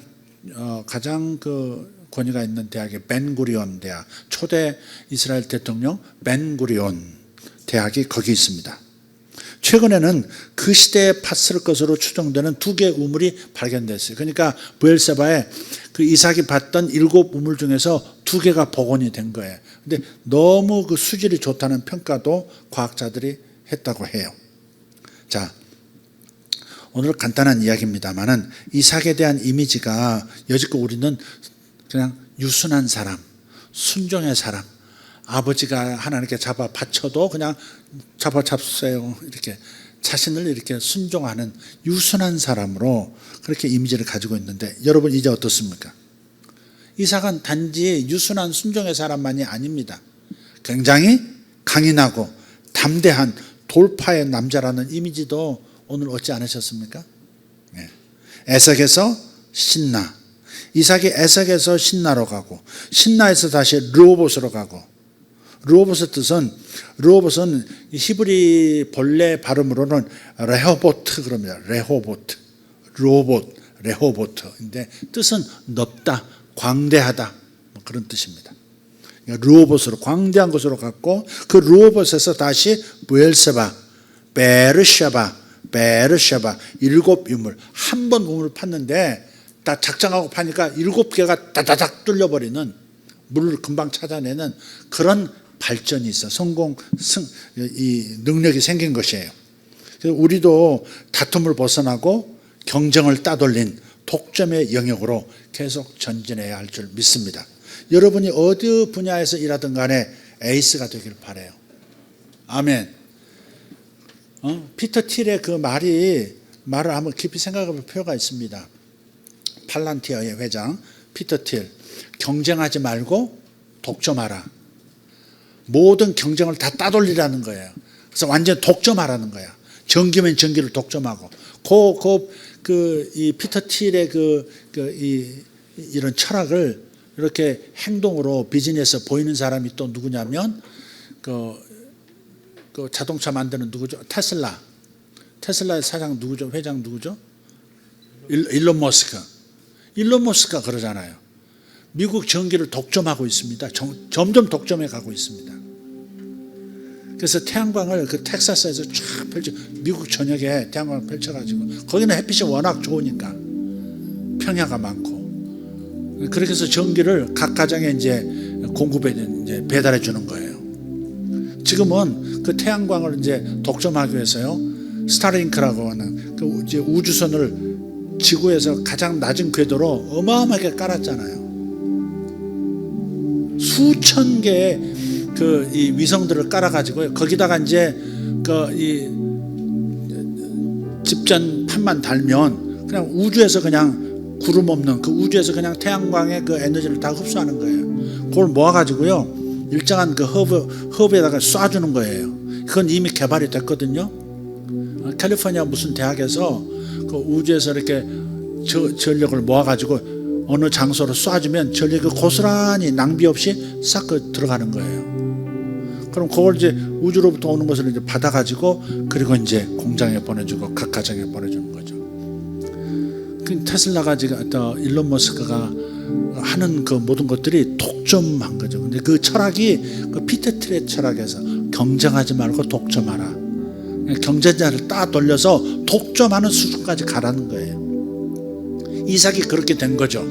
그 권위가 있는 대학이 벤구리온 대학, 초대 이스라엘 대통령 벤구리온 대학이 거기 있습니다. 최근에는 그 시대에 팠을 것으로 추정되는 2개의 우물이 발견됐어요. 그러니까 브엘세바에 그 이삭이 봤던 7 우물 중에서 2개가 복원이 된 거예요. 근데 너무 그 수질이 좋다는 평가도 과학자들이 했다고 해요. 자, 오늘 간단한 이야기입니다만은 이삭에 대한 이미지가 여지껏 우리는 그냥 유순한 사람, 순종의 사람, 아버지가 하나님께 잡아 바쳐도 그냥 잡으세요 이렇게 자신을 이렇게 순종하는 유순한 사람으로 그렇게 이미지를 가지고 있는데, 여러분 이제 어떻습니까? 이삭은 단지 유순한 순종의 사람만이 아닙니다. 굉장히 강인하고 담대한 돌파의 남자라는 이미지도 오늘 얻지 않으셨습니까? 네. 에색에서 신나, 이삭이 에색에서 신나로 가고, 신나에서 다시 르호봇으로 가고, 르호봇의 뜻은, 르호봇은 히브리 본래 발음으로는 레호보트 그럽니다. 레호보트, 르호봇, 레호보트인데 뜻은 넓다, 광대하다 뭐 그런 뜻입니다. 르호봇으로, 광대한 곳으로 갔고, 그 르호봇에서 다시 브엘세바, 베르샤바 7 유물, 한 번 우물을 팠는데 다 작정하고 파니까 7개가 다다닥 뚫려버리는, 물을 금방 찾아내는 그런 발전이 있어, 이 능력이 생긴 것이에요. 그래서 우리도 다툼을 벗어나고 경쟁을 따돌린 독점의 영역으로 계속 전진해야 할 줄 믿습니다. 여러분이 어디 분야에서 일하든 간에 에이스가 되길 바라요. 아멘. 피터 틸의 그 말을 한번 깊이 생각해 볼 필요가 있습니다. 팔란티어의 회장 피터 틸, 경쟁하지 말고 독점하라. 모든 경쟁을 다 따돌리라는 거예요. 그래서 완전 독점하라는 거야. 전기면 전기를 독점하고. 이 피터 틸의 이런 철학을 이렇게 행동으로 비즈니스에 보이는 사람이 또 누구냐면 그 자동차 만드는 누구죠? 테슬라의 사장 누구죠? 회장 누구죠? 일론 머스크. 일론 머스크가 그러잖아요. 미국 전기를 독점하고 있습니다. 점점 독점해 가고 있습니다. 그래서 태양광을 그 텍사스에서 쫙 펼쳐, 미국 전역에 태양광을 펼쳐가지고, 거기는 햇빛이 워낙 좋으니까 평야가 많고, 그렇게 해서 전기를 각 가정에 이제 공급해 이제 배달해 주는 거예요. 지금은 그 태양광을 이제 독점하기 위해서요, 스타링크라고 하는 그 이제 우주선을 지구에서 가장 낮은 궤도로 어마어마하게 깔았잖아요. 수천 개의 그 이 위성들을 깔아가지고 거기다가 이제 그 이 집전판만 달면 그냥 우주에서 그냥 구름 없는 그 우주에서 그냥 태양광의 그 에너지를 다 흡수하는 거예요. 그걸 모아가지고요, 일정한 그 허브에다가 쏴주는 거예요. 그건 이미 개발이 됐거든요. 캘리포니아 무슨 대학에서 그 우주에서 이렇게 전력을 모아가지고 어느 장소로 쏴주면 전력이 고스란히 낭비 없이 싹 들어가는 거예요. 그럼 그걸 이제 우주로부터 오는 것을 이제 받아가지고 그리고 이제 공장에 보내주고 각 가정에 보내주는 거죠. 그 테슬라가 지금 일론 머스크가 하는 그 모든 것들이 독점한 거죠. 근데 그 철학이 그 피터 트의 철학에서 경쟁하지 말고 독점하라. 경쟁자를 따 돌려서 독점하는 수준까지 가라는 거예요. 이삭이 그렇게 된 거죠.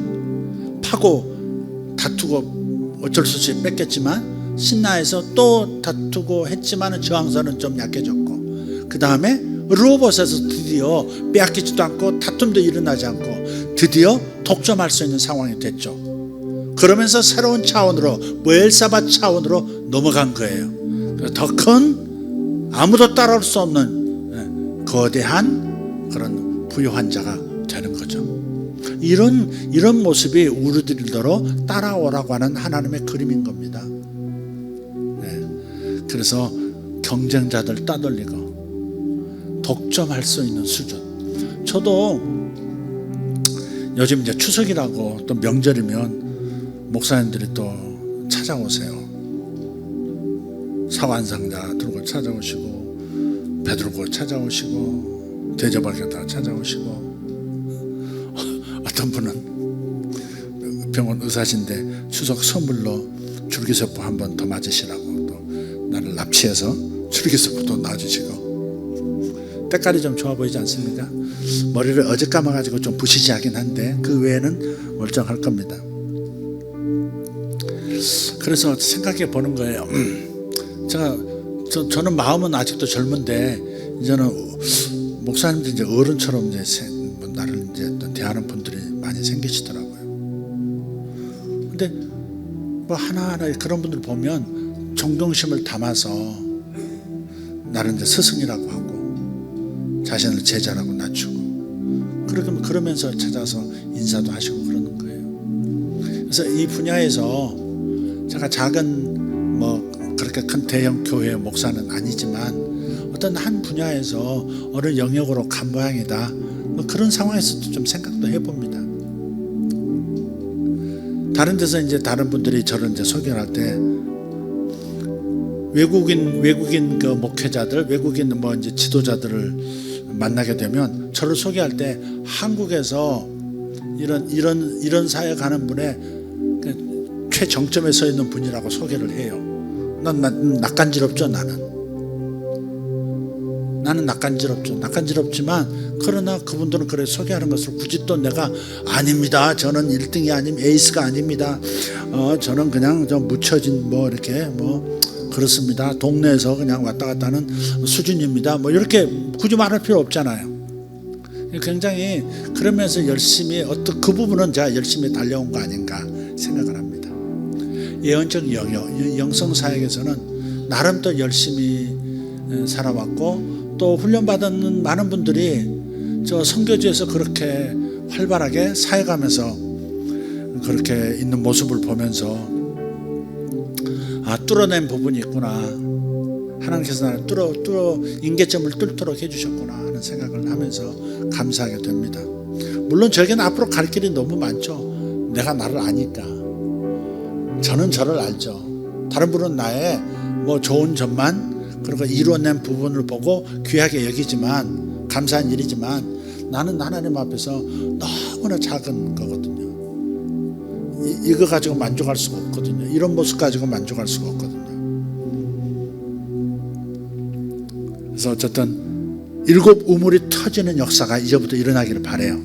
파고 다투고 어쩔 수 없이 뺏겼지만 신나해서 또 다투고 했지만 저항선은 좀 약해졌고, 그 다음에 로봇에서 드디어 빼앗기지도 않고 다툼도 일어나지 않고 드디어 독점할 수 있는 상황이 됐죠. 그러면서 새로운 차원으로, 무엘사바 차원으로 넘어간 거예요. 더 큰, 아무도 따라올 수 없는 거대한 그런 부유한 자가 되는 거죠. 이런 모습이 우리들로 따라오라고 하는 하나님의 그림인 겁니다. 그래서 경쟁자들 따돌리고 독점할 수 있는 수준. 저도 요즘 이제 추석이라고 또 명절이면 목사님들이 또 찾아오세요. 사관상자 들고 찾아오시고, 배 들고 찾아오시고, 대접하겠다 찾아오시고, 어떤 분은 병원 의사신데 추석 선물로 줄기세포 한 번 더 맞으시라고 나를 납치해서 줄기세포도 놔주시고. 때깔이 좀 좋아 보이지 않습니까? 머리를 어제 감아가지고 좀 부시시하긴 한데 그 외에는 멀쩡할 겁니다. 그래서 생각해 보는 거예요. 저는 마음은 아직도 젊은데 이제는 목사님들 이제 어른처럼 이제 나를 이제 대하는 분들이 많이 생기시더라고요. 근데 뭐 하나하나 그런 분들 보면 존경심을 담아서 나를 이제 스승이라고 하고 자신을 제자라고 낮추고 그러면서 찾아서 인사도 하시고 그러는 거예요. 그래서 이 분야에서 제가 작은 뭐 그렇게 큰 대형 교회 목사는 아니지만 어떤 한 분야에서 어느 영역으로 간 모양이다. 뭐 그런 상황에서도 좀 생각도 해봅니다. 다른 데서 이제 다른 분들이 저를 이제 소개할 때 외국인 그 목회자들, 외국인 뭐 이제 지도자들을 만나게 되면 저를 소개할 때 한국에서 이런 사역 하는 분의 그 최정점에 서 있는 분이라고 소개를 해요. 난 낯간지럽죠. 나는 낯간지럽죠. 낯간지럽지만 그러나 그분들은 그래 소개하는 것을 굳이 또 내가 아닙니다. 저는 1등이 아니면 에이스가 아닙니다. 저는 그냥 좀 묻혀진 뭐 이렇게 뭐 그렇습니다. 동네에서 그냥 왔다 갔다 하는 수준입니다. 뭐 이렇게 굳이 말할 필요 없잖아요. 굉장히 그러면서 열심히 그 부분은 제가 열심히 달려온 거 아닌가 생각을 합니다. 예언적 영역, 영성 사역에서는 나름 또 열심히 살아왔고 또 훈련받은 많은 분들이 저 선교지에서 그렇게 활발하게 사역하면서 그렇게 있는 모습을 보면서 뚫어낸 부분이 있구나. 하나님께서 나를 인계점을 뚫도록 해주셨구나 하는 생각을 하면서 감사하게 됩니다. 물론 저에게는 앞으로 갈 길이 너무 많죠. 내가 나를 아니까. 저는 저를 알죠. 다른 분은 나의 뭐 좋은 점만 그리고 이루어낸 부분을 보고 귀하게 여기지만 감사한 일이지만 나는 하나님 앞에서 너무나 작은 거거든요. 이거 가지고 만족할 수가 없거든요. 이런 모습 가지고 만족할 수가 없거든요. 그래서 어쨌든 7 우물이 터지는 역사가 이제부터 일어나기를 바라요.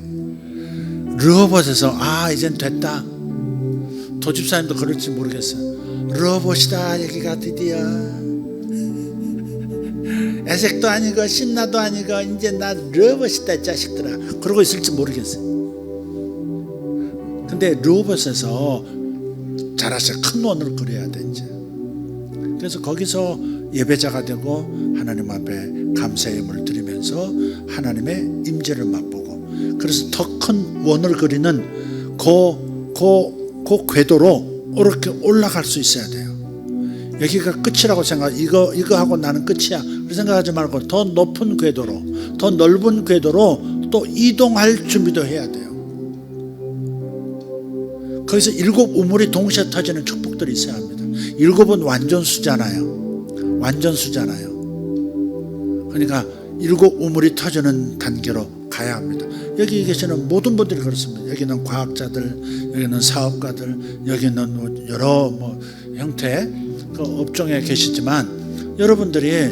르호봇에서 이젠 됐다. 도집사님도 그럴지 모르겠어요. 르호봇이다. 여기가 드디어 에색도 아니고 신나도 아니고 이제 나 르호봇이다 이 자식들아. 그러고 있을지 모르겠어요. 근데 르호봇에서 자라서 큰 원을 그려야 돼 이제. 그래서 거기서 예배자가 되고 하나님 앞에 감사의 예물을 드리면서 하나님의 임재를 맛보고, 그래서 더 큰 원을 그리는 그 궤도로 이렇게 올라갈 수 있어야 돼요. 여기가 끝이라고 이거 하고 나는 끝이야 그렇게 생각하지 말고 더 높은 궤도로, 더 넓은 궤도로 또 이동할 준비도 해야 돼요. 거기서 7 우물이 동시에 터지는 축복들이 있어야 합니다. 7은 완전수잖아요. 그러니까 7 우물이 터지는 단계로 가야 합니다. 여기 계시는 모든 분들이 그렇습니다. 여기는 과학자들, 여기는 사업가들, 여기는 여러 형태의 그 업종에 계시지만, 여러분들이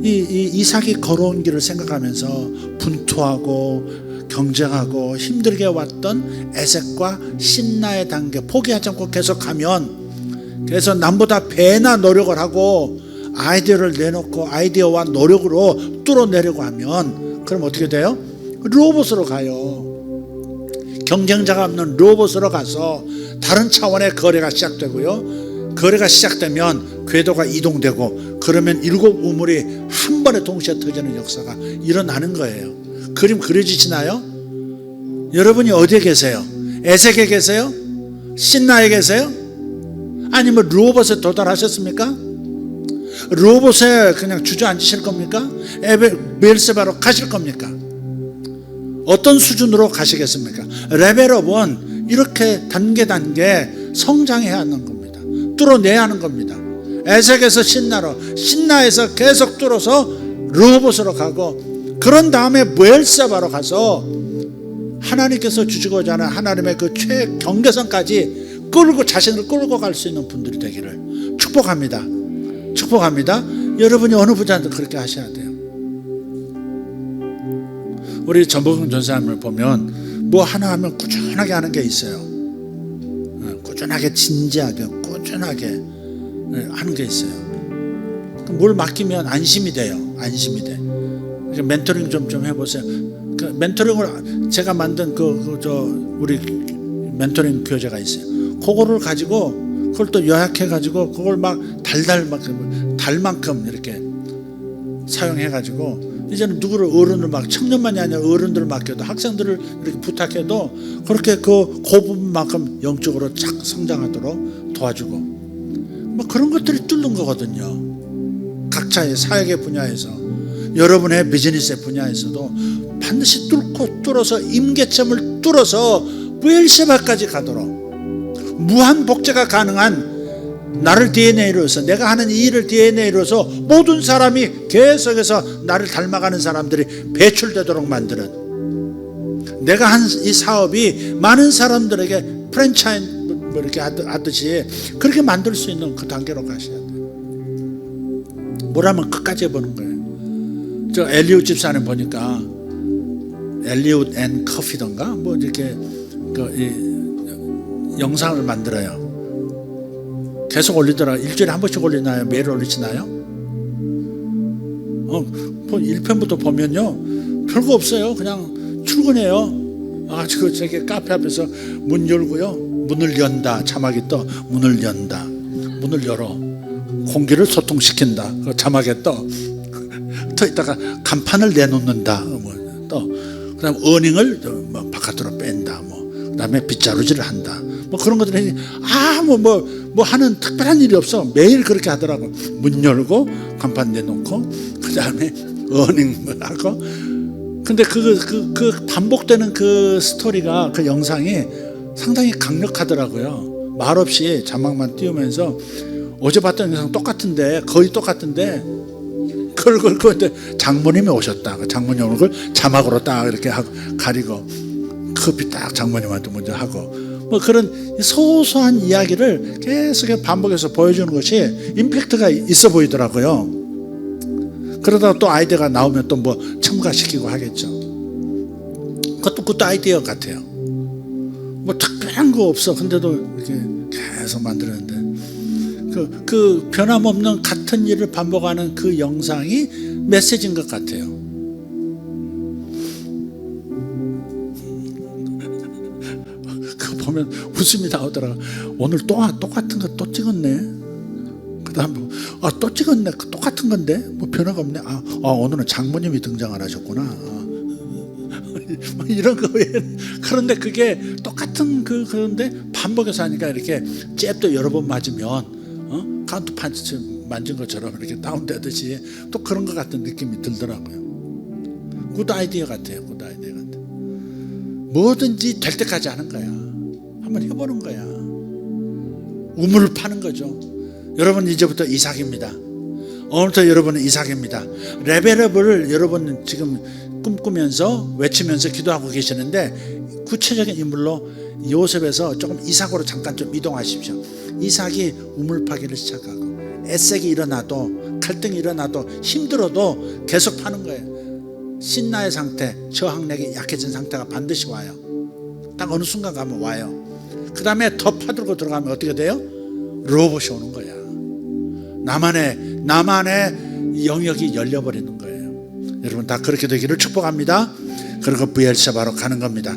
이 이삭이 걸어온 길을 생각하면서 분투하고 경쟁하고 힘들게 왔던 에색과 신나의 단계 포기하지 않고 계속 가면, 그래서 남보다 배나 노력을 하고 아이디어를 내놓고 아이디어와 노력으로 뚫어내려고 하면, 그럼 어떻게 돼요? 로봇으로 가요. 경쟁자가 없는 로봇으로 가서 다른 차원의 거래가 시작되고요. 거래가 시작되면 궤도가 이동되고, 그러면 7 우물이 한 번에 동시에 터지는 역사가 일어나는 거예요. 그림 그려지시나요? 여러분이 어디에 계세요? 에색에 계세요? 신나에 계세요? 아니면 로봇에 도달하셨습니까? 로봇에 그냥 주저앉으실 겁니까? 베엘세바로 가실 겁니까? 어떤 수준으로 가시겠습니까? 레벨업은 이렇게 단계 성장해야 하는 겁니다. 뚫어내야 하는 겁니다. 에색에서 신나로, 신나에서 계속 뚫어서 로봇으로 가고, 그런 다음에 베엘세바로 가서 하나님께서 주시고자 하는 하나님의 그 최경계선까지 자신을 끌고 갈 수 있는 분들이 되기를 축복합니다. 여러분이 어느 분야도 그렇게 하셔야 돼요. 우리 전복용 전사님을 보면 뭐 하나 하면 꾸준하게 하는 게 있어요. 꾸준하게 진지하게 꾸준하게 하는 게 있어요. 뭘 맡기면 안심이 돼. 멘토링 좀 해보세요. 그 멘토링을 제가 만든 우리 멘토링 교재가 있어요. 그거를 가지고 그걸 또 요약해 가지고 그걸 막 달만큼 이렇게 사용해 가지고, 이제는 누구를 어른을 청년만이 아니라 어른들을 맡겨도, 학생들을 이렇게 부탁해도 그렇게 그 부분만큼 영적으로 착 성장하도록 도와주고, 그런 것들이 뚫는 거거든요. 각자의 사역의 분야에서, 여러분의 비즈니스의 분야에서도 반드시 뚫어서 임계점을 뚫어서 베엘세바까지 가도록 무한 복제가 가능한, 나를 DNA로서, 내가 하는 이 일을 DNA로서 모든 사람이 계속해서 나를 닮아가는 사람들이 배출되도록 만드는, 내가 한 이 사업이 많은 사람들에게 프랜차이즈 이렇게 하듯이 그렇게 만들 수 있는 그 단계로 가셔야 돼요. 뭐라면 끝까지 해보는 거예요. 저 엘리웃 집사님 보니까 엘리웃 앤 커피던가 이렇게 영상을 만들어요. 계속 올리더라. 일주일에 한 번씩 올리나요? 매일 올리시나요? 1편부터 보면요, 별거 없어요. 그냥 출근해요. 아주 저기 카페 앞에서 문 열고요, 문을 연다, 자막이 떠. 문을 연다, 문을 열어, 공기를 소통시킨다, 그 자막에 떠. 또 있다가 간판을 내놓는다, 또 그다음 어닝을 바깥으로 뺀다, 그다음에 빗자루질을 한다, 그런 것들이 하는 특별한 일이 없어. 매일 그렇게 하더라고. 문 열고 간판 내놓고 그다음에 어닝을 하고. 근데 그 반복되는 그 스토리가, 그 영상이 상당히 강력하더라고요. 말없이 자막만 띄우면서, 어제 봤던 영상 거의 똑같은데 그걸 장모님이 오셨다. 장모님 오는 걸 자막으로 딱 이렇게 하고 가리고, 커피 딱 장모님한테 먼저 하고, 그런 소소한 이야기를 계속 반복해서 보여주는 것이 임팩트가 있어 보이더라고요. 그러다가 또 아이디어가 나오면 또 뭐 첨가시키고 하겠죠. 그것도 아이디어 같아요. 뭐 특별한 거 없어. 근데도 이렇게 계속 만들었는데 그 변함없는 같은 일을 반복하는 그 영상이 메시지인 것 같아요. 그거 보면 웃음이 나오더라. 오늘 또 똑같은 거 또 찍었네. 그다음 또 찍었네. 똑같은 건데 뭐 변화가 없네. 오늘은 장모님이 등장 안 하셨구나. 이런 거에 그런데 그게 똑같은 그런데 반복해서 하니까 이렇게 잽도 여러 번 맞으면 카운트 판치 만진 것처럼 이렇게 다운되듯이 또 그런 것 같은 느낌이 들더라고요. 굿 아이디어 같아요. 굿 아이디어 같아. 뭐든지 될 때까지 하는 거야. 한번 해보는 거야. 우물을 파는 거죠. 여러분 이제부터 이삭입니다. 오늘부터 여러분은 이삭입니다. 레벨업을 여러분 지금 꿈꾸면서 외치면서 기도하고 계시는데 구체적인 인물로 요셉에서 조금 이삭으로 잠깐 좀 이동하십시오. 이삭이 우물 파기를 시작하고 애색이 일어나도 갈등이 일어나도 힘들어도 계속 파는 거예요. 신나의 상태, 저항력이 약해진 상태가 반드시 와요. 딱 어느 순간 가면 와요. 그 다음에 더 파들고 들어가면 어떻게 돼요? 로봇이 오는 거야. 나만의 영역이 열려버리는 거예요. 여러분 다 그렇게 되기를 축복합니다. 그리고 브엘세바로 가는 겁니다.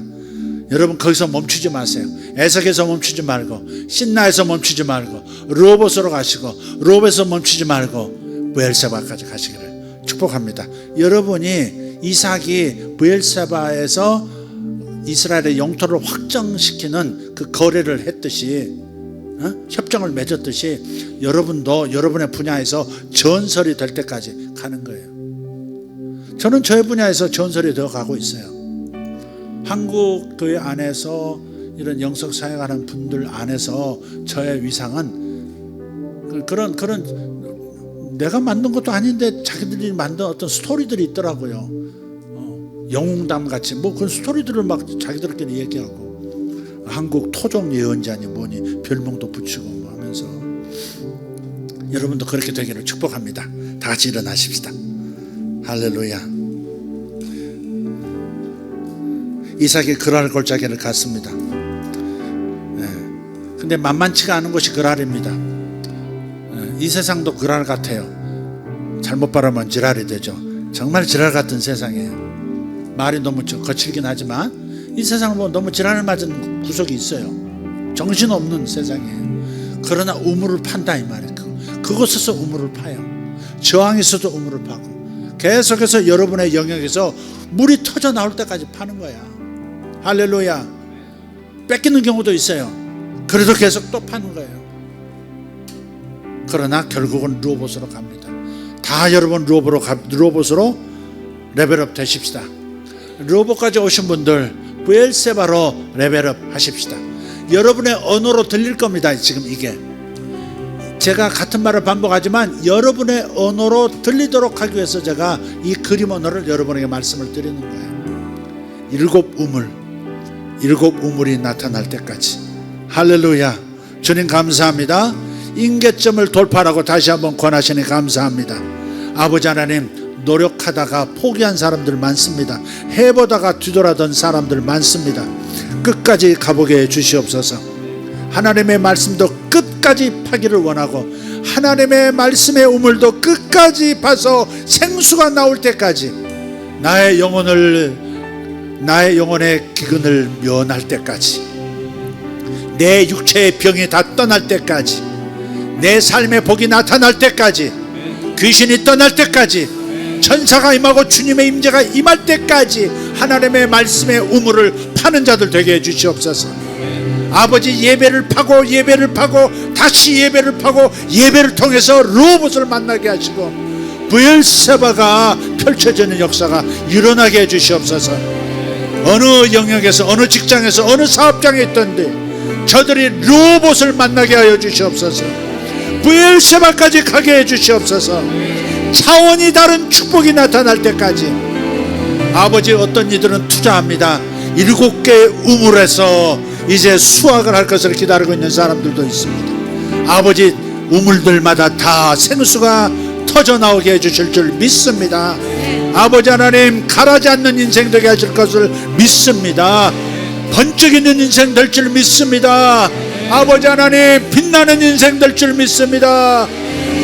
여러분 거기서 멈추지 마세요. 에색에서 멈추지 말고 신나에서 멈추지 말고 로봇으로 가시고 로봇에서 멈추지 말고 브엘세바까지 가시기를 축복합니다. 여러분이 이삭이 브엘세바에서 이스라엘의 영토를 확정시키는 그 거래를 했듯이 협정을 맺었듯이 여러분도 여러분의 분야에서 전설이 될 때까지 가는 거예요. 저는 저의 분야에서 전설이 되어 가고 있어요. 한국 교회 안에서 이런 영성 사역하는 분들 안에서 저의 위상은 그런 내가 만든 것도 아닌데 자기들이 만든 어떤 스토리들이 있더라고요. 영웅담 같이 뭐 그런 스토리들을 막 자기들끼리 얘기하고 한국 토종 예언자니 뭐니 별명도 붙이고 뭐 하면서 여러분도 그렇게 되기를 축복합니다. 다 같이 일어나십시다. 할렐루야. 이삭이 그랄 골짜기를 갔습니다. 근데 만만치가 않은 곳이 그랄입니다. 이 세상도 그랄 같아요. 잘못 바라면 지랄이 되죠. 정말 지랄 같은 세상이에요. 말이 너무 거칠긴 하지만 이 세상은 뭐 너무 지랄을 맞은 구석이 있어요. 정신없는 세상이에요. 그러나 우물을 판다 이 말이에요. 그곳에서 우물을 파요. 저항이 있어도 우물을 파고 계속해서 여러분의 영역에서 물이 터져 나올 때까지 파는 거야. 할렐루야. 뺏기는 경우도 있어요. 그래도 계속 또 파는 거예요. 그러나 결국은 로봇으로 갑니다. 다 여러분 로봇으로 레벨업 되십시다. 로봇까지 오신 분들 브엘세바로 레벨업 하십시다. 여러분의 언어로 들릴 겁니다. 지금 이게 제가 같은 말을 반복하지만 여러분의 언어로 들리도록 하기 위해서 제가 이 그림 언어를 여러분에게 말씀을 드리는 거예요. 일곱 우물이 나타날 때까지. 할렐루야. 주님 감사합니다. 임계점을 돌파하라고 다시 한번 권하시니 감사합니다. 아버지 하나님, 노력하다가 포기한 사람들 많습니다. 해보다가 뒤돌아던 사람들 많습니다. 끝까지 가보게 해주시옵소서. 하나님의 말씀도 끝까지 파기를 원하고 하나님의 말씀의 우물도 끝까지 파서 생수가 나올 때까지 나의 영혼의 기근을 면할 때까지, 내 육체의 병이 다 떠날 때까지, 내 삶의 복이 나타날 때까지, 귀신이 떠날 때까지, 천사가 임하고 주님의 임재가 임할 때까지 하나님의 말씀의 우물을 파는 자들 되게 해주시옵소서. 아버지, 예배를 파고 다시 예배를 파고 예배를 통해서 로봇을 만나게 하시고 브엘세바가 펼쳐지는 역사가 일어나게 해주시옵소서. 어느 영역에서 어느 직장에서 어느 사업장에 있던데 저들이 로봇을 만나게 하여 주시옵소서. 브엘세바까지 가게 해주시옵소서. 차원이 다른 축복이 나타날 때까지. 아버지, 어떤 이들은 투자합니다. 7개의 우물에서 이제 수확을 할 것을 기다리고 있는 사람들도 있습니다. 아버지, 우물들마다 다 생수가 터져나오게 해주실 줄 믿습니다. 아버지 하나님, 가라지 않는 인생 되게 하실 것을 믿습니다. 번쩍 있는 인생 될 줄 믿습니다. 아버지 하나님, 빛나는 인생 될 줄 믿습니다.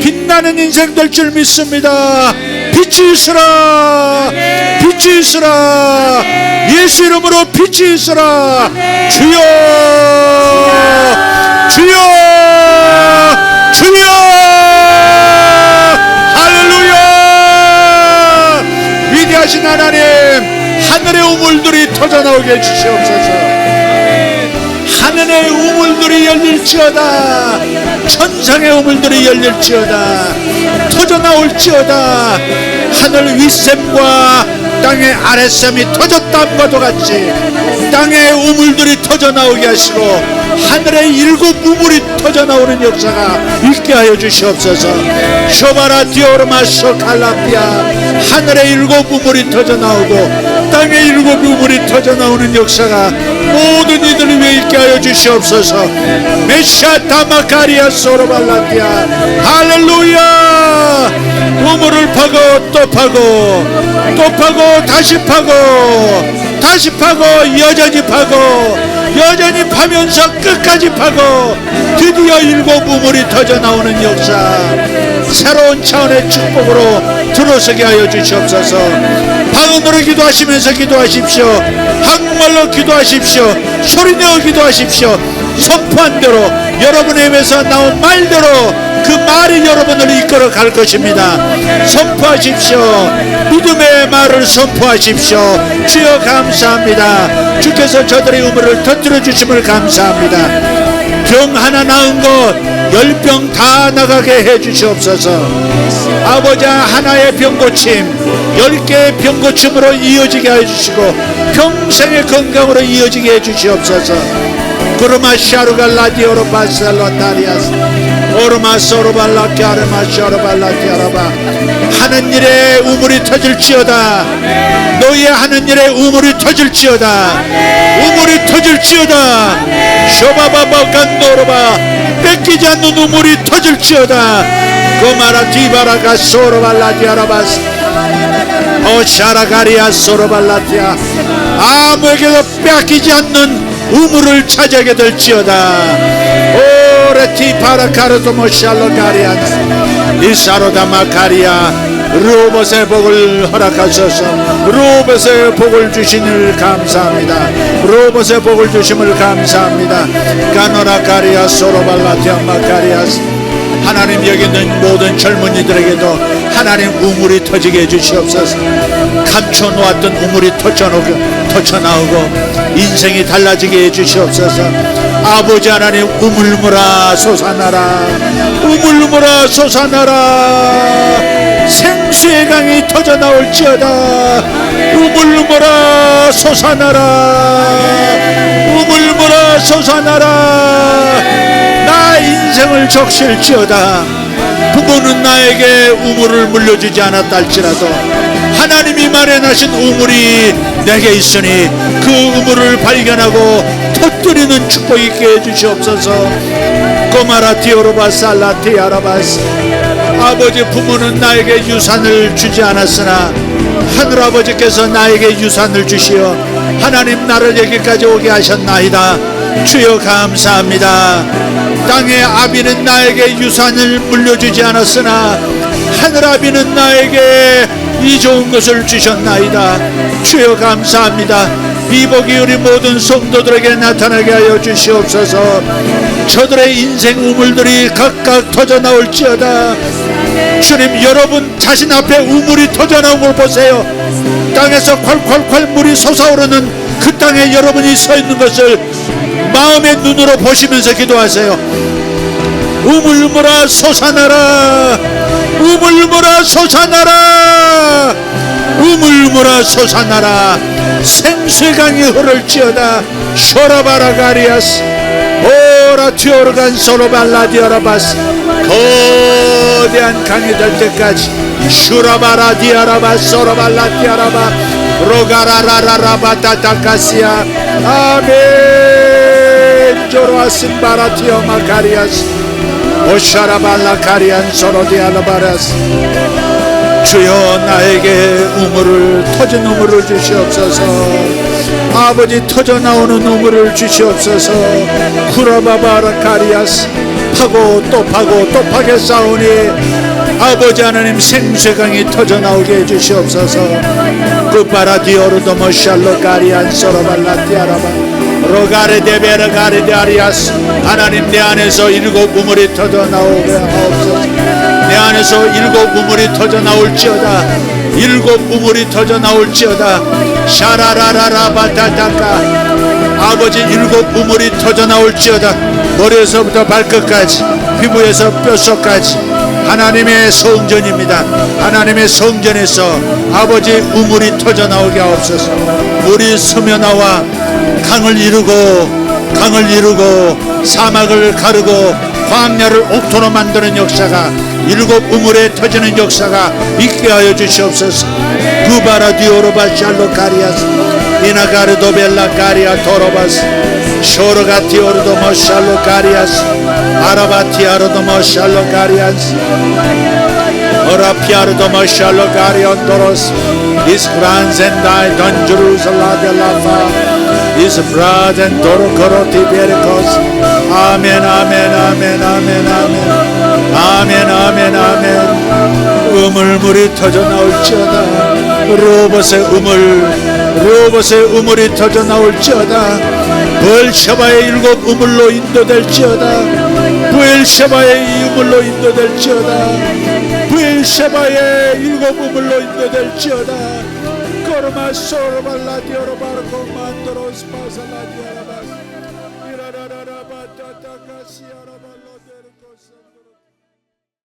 빛나는 인생 될 줄 믿습니다. 빛이 있으라, 빛이 있으라, 예수 이름으로 빛이 있으라. 주여, 주여, 주여. 할렐루야. 위대하신 하나님, 하늘의 우물들이 터져나오게 해주시옵소서. 하늘의 우물들이 열릴지어다. 천상의 우물들이 열릴지어다. 터져나올지어다. 하늘 윗샘과 땅의 아랫샘이 터졌다함과도 같이 땅의 우물들이 터져나오게 하시고 하늘의 일곱 우물이 터져나오는 역사가 있게 하여 주시옵소서. 쇼바라 디오르마쇼 칼라피아. 하늘의 일곱 우물이 터져나오고 땅의 일곱 우물이 터져나오는 역사가 모든 이들 위해 있게 하여 주시옵소서. 메샤 다마카리아 소로발라티아. 할렐루야. 우물을 파고 또 파고 또 파고 다시 파고 다시 파고 여전히 파고 여전히 파면서 끝까지 파고 드디어 일곱 우물이 터져나오는 역사, 새로운 차원의 축복으로 들어서게 하여 주시옵소서. 방언으로 기도하시면서 기도하십시오. 한국말로 기도하십시오. 소리내어 기도하십시오. 선포한 대로 여러분의 입에서 나온 말대로 그 말이 여러분을 이끌어 갈 것입니다. 선포하십시오. 믿음의 말을 선포하십시오. 주여 감사합니다. 주께서 저들의 우물을 터뜨려 주심을 감사합니다. 병 하나 나은 것 10병 다 나가게 해 주시옵소서. 아버지, 하나의 병고침 10개의 병고침으로 이어지게 해 주시고 평생의 건강으로 이어지게 해 주시옵소서. 구르마 샤루갈라디오로 바살로타리아스 오르마 소로발라키아르마 샤루발라티아라바. 하는 일에 우물이 터질지어다. 너희의 하는 일에 우물이 터질지어다. 우물이 터질지어다. 쇼바바바간노로바. 뺏기지 않는 우물이 터질지어다. 고마라 디바라가 소로발라티아라바스 오샤라가리아 소로발라티아. 아무에게도 뺏기지 않는 우물을 차지하게 될지어다. 오레티 파라카르도모샬로가리안 이사로다마카리아. 로봇의 복을 허락하셔서 로봇의 복을 주시니 감사합니다. 로봇의 복을 주심을 감사합니다. 가노라카리아 소로발라티아마카리아스. 하나님, 여기 있는 모든 젊은이들에게도 하나님 우물이 터지게 해주시옵소서. 감춰놓았던 우물이 터쳐나오고 인생이 달라지게 해주시옵소서. 아버지 하나님, 우물물아 솟아나라. 우물물아 솟아나라. 생수의 강이 터져나올지어다. 우물물아 솟아나라. 우물물아 솟아나라. 나 인생을 적실지어다. 부모는 나에게 우물을 물려주지 않았다 할지라도 하나님이 마련하신 우물이 내게 있으니 그 우물을 발견하고 터뜨리는 축복 있게 해주시옵소서. 꼬마라티오로바 살라티아라바스. 아버지, 부모는 나에게 유산을 주지 않았으나 하늘아버지께서 나에게 유산을 주시어 하나님 나를 여기까지 오게 하셨나이다. 주여 감사합니다. 땅의 아비는 나에게 유산을 물려주지 않았으나 하늘아비는 나에게 이 좋은 것을 주셨나이다. 주여 감사합니다. 이 복이 우리 모든 성도들에게 나타나게 하여 주시옵소서. 저들의 인생 우물들이 각각 터져나올지어다. 주님, 여러분 자신 앞에 우물이 터져나온 걸 보세요. 땅에서 콸콸콸 물이 솟아오르는 그 땅에 여러분이 서 있는 것을 마음의 눈으로 보시면서 기도하세요. 우물물아 솟아나라. 우물물아 솟아나라. 우물물아 솟아나라. 생수의 강이 흐를지어다. 쇼라바라가리아스 오라티오르간 소로발라디아라바스. 거대한 강이 될 때까지 슈라바라디아라바 소로발라디아라바 로가라라라바타타카시아. 아멘. 조로아신 바라티오 마카리아스 오샤라발라 카리안 소로디아라바라스. 주여 나에게 우물을 터진 우물을 주시옵소서. 아버지 터져 나오는 우물을 주시옵소서. 쿠라바바라 카리아스. 파고 또 파고 또 파게 싸우니 아버지 하나님 생수강이 터져 나오게 해주시옵소서. 쿠파라디오르도모 샬로 카리안 소로발라티아라바 로가레 데베르 가레 데아리아스. 하나님 내 안에서 일곱 우물이 터져 나오게 하옵소서. 내 안에서 일곱 우물이 터져 나올지어다. 일곱 우물이 터져 나올지어다. 샤라라라라 바타타카. 아버지 일곱 우물이 터져 나올지어다. 머리에서부터 발끝까지 피부에서 뼛속까지 하나님의 성전입니다. 하나님의 성전에서 아버지 우물이 터져 나오게 하옵소서. 물이 스며나와 강을 이루고 사막을 가르고 광야를 옥토로 만드는 역사가 일곱 우물에 터지는 역사가 있게 하여 주시옵소서. 구바라디오로바 샬로 카리아스 이나가르도 벨라 카리아 토로바스 쇼르가티오르도 모샬로 카리아스 아라바티아르도 모샬로 카리아스 오라피아르도 모샬로 카리온 토로스 is grans and I don Jerusalem de la fa is brad and toro koroti berikos. 아멘 아멘 아멘 아멘 아멘 아멘 아멘 아멘. 우물물이 터져 나올지어다. 로봇의 우물이 터져 나올지어다. 부엘셰바의 일곱 우물로 인도될지어다. 부엘셰바의 우물로 인도될지어다. 부엘셰바의 일곱 우물로 인도될지어다. 코르마 소르발라디오로 바르코 만도로스 파살라디아